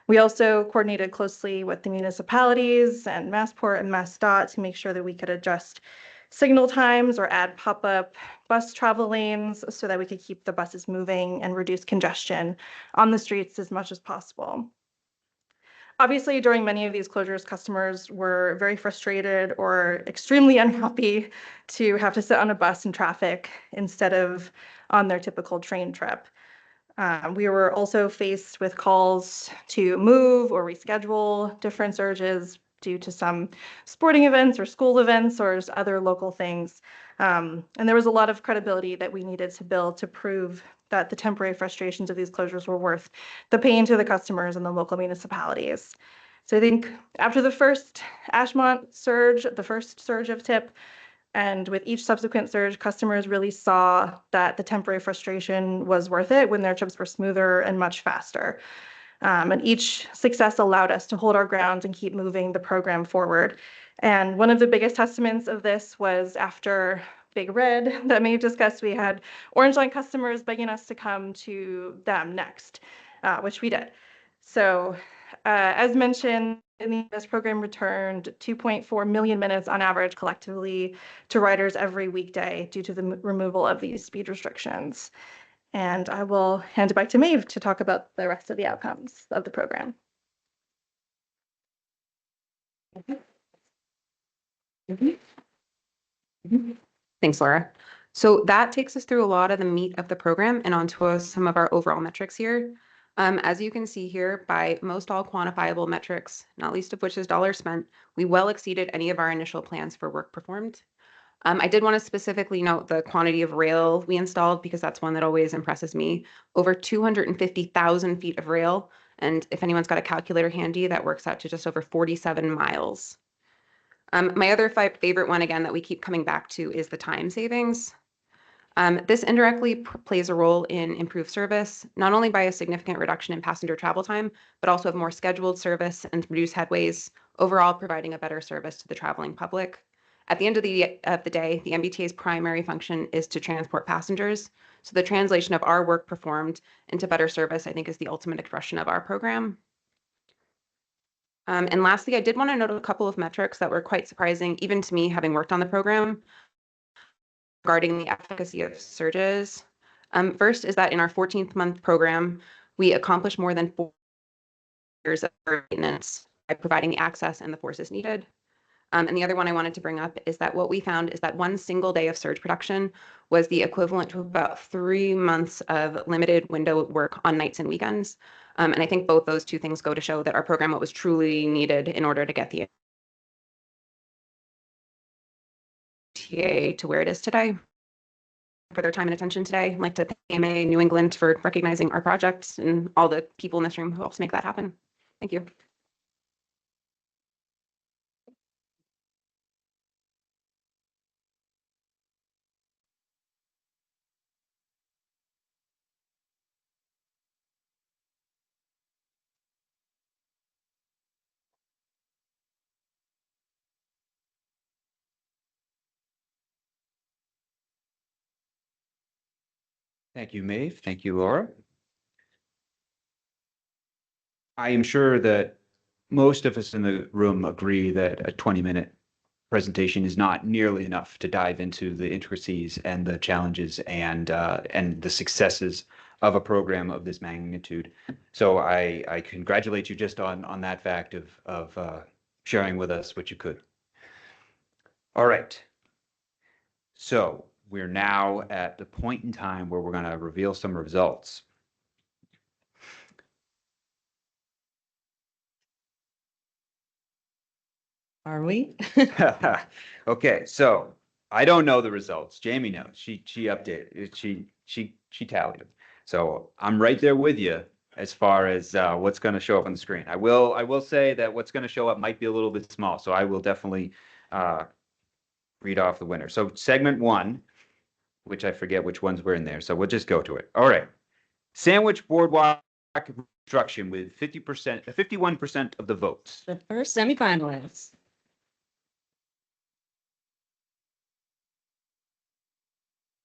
We also coordinated closely with the municipalities and Massport and MassDOT to make sure that we could adjust signal times or add pop-up bus travel lanes so that we could keep the buses moving and reduce congestion on the streets as much as possible. Obviously, during many of these closures, customers were very frustrated or extremely unhappy to have to sit on a bus in traffic instead of on their typical train trip. We were also faced with calls to move or reschedule different surges due to some sporting events or school events or other local things. And there was a lot of credibility that we needed to build to prove that the temporary frustrations of these closures were worth the pain to the customers and the local municipalities. So I think after the first Ashmont surge, the first surge of TIP, and with each subsequent surge, customers really saw that the temporary frustration was worth it when their trips were smoother and much faster. And each success allowed us to hold our ground and keep moving the program forward. And one of the biggest testaments of this was after Big Red that Maeve discussed, we had Orange Line customers begging us to come to them next, which we did. So as mentioned, this program returned 2.4 million minutes on average collectively to riders every weekday due to the removal of these speed restrictions. And I will hand it back to Maeve to talk about the rest of the outcomes of the program. Thanks, Laura. So that takes us through a lot of the meat of the program and onto some of our overall metrics here. As you can see here, by most all quantifiable metrics, not least of which is dollars spent, we well exceeded any of our initial plans for work performed. I did want to specifically note the quantity of rail we installed because that's one that always impresses me. Over 250,000 feet of rail. And if anyone's got a calculator handy, that works out to just over 47 miles. My other favorite one, again, that we keep coming back to is the time savings. This indirectly plays a role in improved service, not only by a significant reduction in passenger travel time, but also of more scheduled service and reduced headways, overall providing a better service to the traveling public. At the end of the day, the MBTA's primary function is to transport passengers. So the translation of our work performed into better service, I think, is the ultimate expression of our program. And lastly, I did want to note a couple of metrics that were quite surprising, even to me, having worked on the program, regarding the efficacy of surges. First is that in our 14th month program, we accomplished more than 4 years of maintenance by providing the access and the forces needed. And the other one I wanted to bring up is that what we found is that one single day of surge production was the equivalent to about 3 months of limited window work on nights and weekends. And I think both those two things go to show that our program was truly needed in order to get the MBTA to where it is today. For their time and attention today. I'd like to thank CMAA New England for recognizing our project and all the people in this room who helped make that happen. Thank you. Thank you, Maeve. Thank you, Laura. I am sure that most of us in the room agree that a 20-minute presentation is not nearly enough to dive into the intricacies and the challenges and the successes of a program of this magnitude. So I congratulate you just on that fact of sharing with us what you could. All right. So we're now at the point in time where we're going to reveal some results. Are we? Okay, so I don't know the results. Jamie knows. She updated. She tallied them. So I'm right there with you as far as what's going to show up on the screen. I will say that what's going to show up might be a little bit small. So I will definitely read off the winner. So segment 1, which I forget which ones were in there. So we'll just go to it. All right. Sandwich Boardwalk construction with 51% of the votes. The first semifinalist.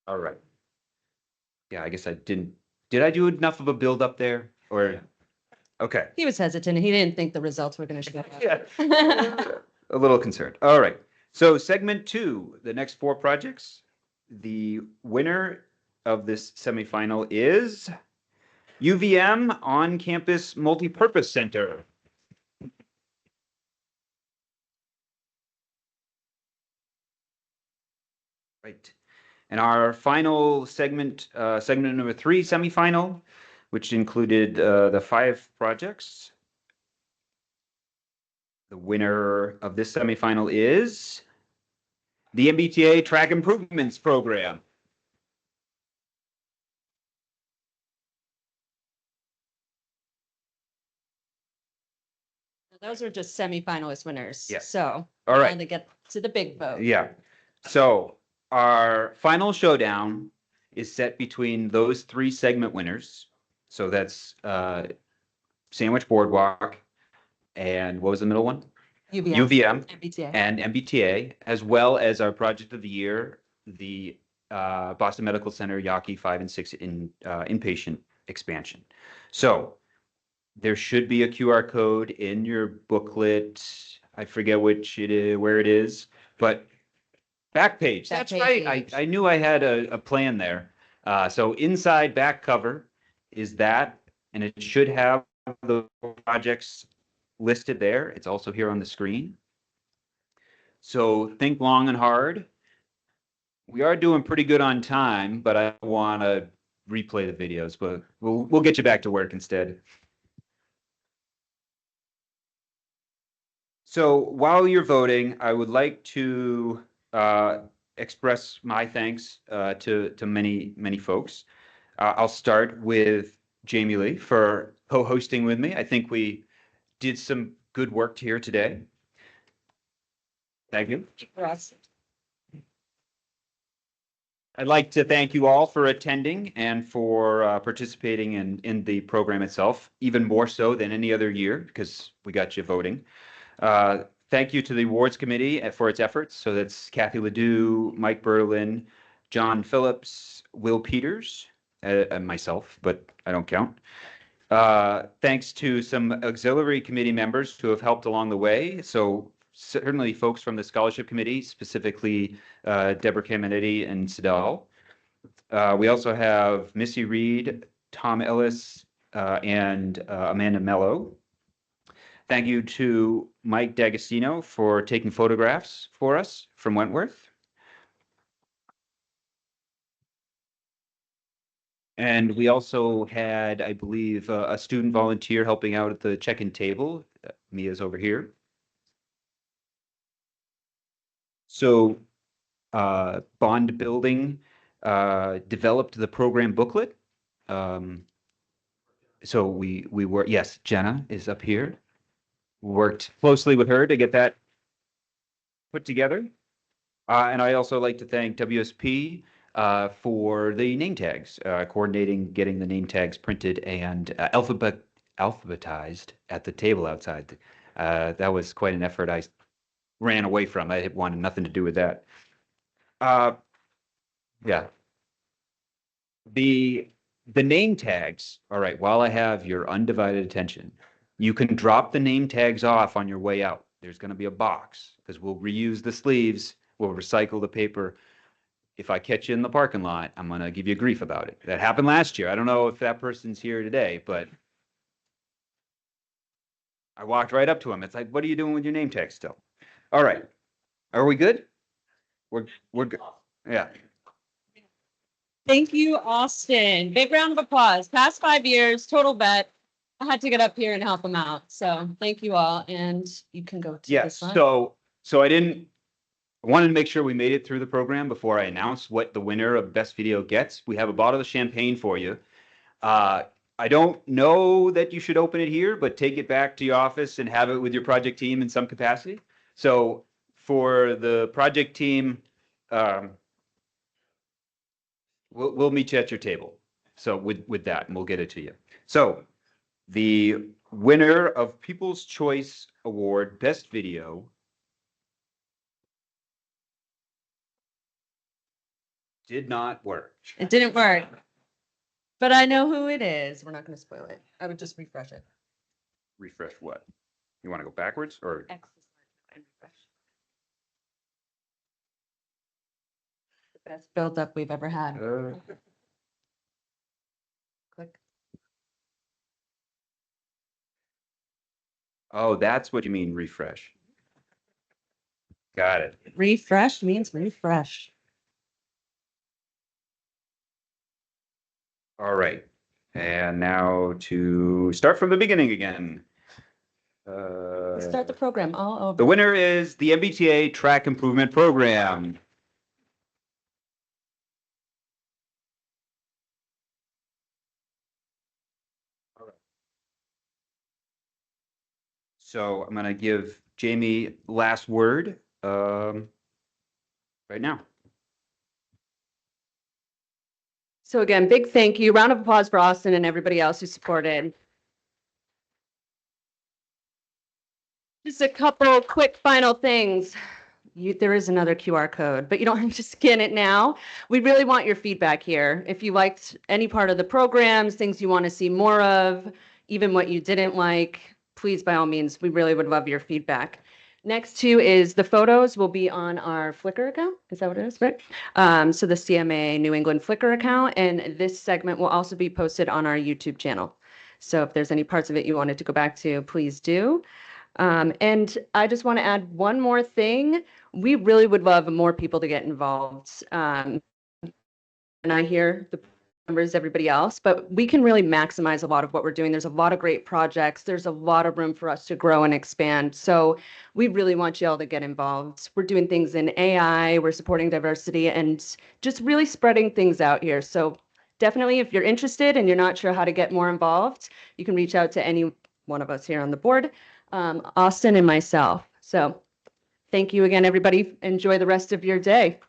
All right. Yeah, I guess I didn't. Did I do enough of a build up there? Or okay. He was hesitant. He didn't think the results were going to show up. Yeah. A little concerned. All right. So segment 2, the next 4 projects. The winner of this semifinal is UVM On-Campus Multipurpose Center. Right. And our final segment, segment number 3 semifinal, which included the 5 projects. The winner of this semifinal is the MBTA Track Improvements Program. Those are just semifinalist winners. Yeah. So All right. now to get to the big vote. Yeah. So our final showdown is set between those 3 segment winners. So that's Sandwich Boardwalk and what was the middle one? UVM MBTA. and MBTA, as well as our project of the year, the Boston Medical Center Yawkey 5 and 6 inpatient expansion. So there should be a QR code in your booklet. I forget which it is, where it is, but back page. That's right. I knew I had a plan there. So inside back cover is that, and it should have the projects listed there. It's also here on the screen. So think long and hard. We are doing pretty good on time, but I want to replay the videos, but we'll get you back to work instead. So while you're voting, I would like to express my thanks to many folks. I'll start with Jamie Lee for co-hosting with me. I think we did some good work here today. Thank you. I'd like to thank you all for attending and for participating in the program itself, even more so than any other year because we got you voting. Thank you to the awards committee for its efforts. So that's Kathy Ledoux, Mike Berlin, John Phillips, Will Peters, and myself, but I don't count. Thanks to some auxiliary committee members who have helped along the way. So certainly folks from the scholarship committee, specifically Deborah Caminetti and Sidal. We also have Missy Reed, Tom Ellis, and Amanda Mello. Thank you to Mike D'Agostino for taking photographs for us from Wentworth. And we also had, I believe, a student volunteer helping out at the check-in table. Mia's over here. So Bond Building developed the program booklet. So we were, yes, Jenna is up here. Worked closely with her to get that put together. And I also like to thank WSP for the name tags, coordinating getting the name tags printed and alphabetized at the table outside. That was quite an effort I ran away from. I wanted nothing to do with that. Yeah. The name tags, all right, while I have your undivided attention, you can drop the name tags off on your way out. There's going to be a box because we'll reuse the sleeves, we'll recycle the paper. If I catch you in the parking lot, I'm going to give you grief about it. That happened last year. I don't know if that person's here today, but I walked right up to him. It's like, what are you doing with your name tag still? All right. Are we good? We're good. Yeah. Thank you, Austin. Big round of applause. Past 5 years, total bet. I had to get up here and help him out. So thank you all. And you can go to Yes. this slide. So I wanted to make sure we made it through the program before I announce what the winner of Best Video gets. We have a bottle of champagne for you. I don't know that you should open it here, but take it back to your office and have it with your project team in some capacity. So for the project team, we'll meet you at your table. So with that, and we'll get it to you. So the winner of People's Choice Award, Best Video, did not work. It didn't work. But I know who it is. We're not going to spoil it. I would just refresh it. Refresh what? You want to go backwards or? X and refresh. The best build-up we've ever had. Click. Oh, that's what you mean, refresh. Got it. Refresh means refresh. All right. And now to start from the beginning again. Start the program all over. The winner is the MBTA Track Improvement Program. All right. So I'm going to give Jamie last word right now. So again, big thank you. Round of applause for Austin and everybody else who supported. Just a couple quick final things. There is another QR code, but you don't have to scan it now. We really want your feedback here. If you liked any part of the programs, things you want to see more of, even what you didn't like, please, by all means, we really would love your feedback. Next two is the photos will be on our Flickr account. Is that what it is, right? So the CMAA New England Flickr account, and this segment will also be posted on our YouTube channel. So if there's any parts of it you wanted to go back to, please do. And I just want to add one more thing. We really would love more people to get involved. And I hear the members, everybody else, but we can really maximize a lot of what we're doing. There's a lot of great projects. There's a lot of room for us to grow and expand. So we really want you all to get involved. We're doing things in AI, we're supporting diversity, and just really spreading things out here. So definitely, if you're interested and you're not sure how to get more involved, you can reach out to any one of us here on the board, Austin and myself. So thank you again, everybody. Enjoy the rest of your day.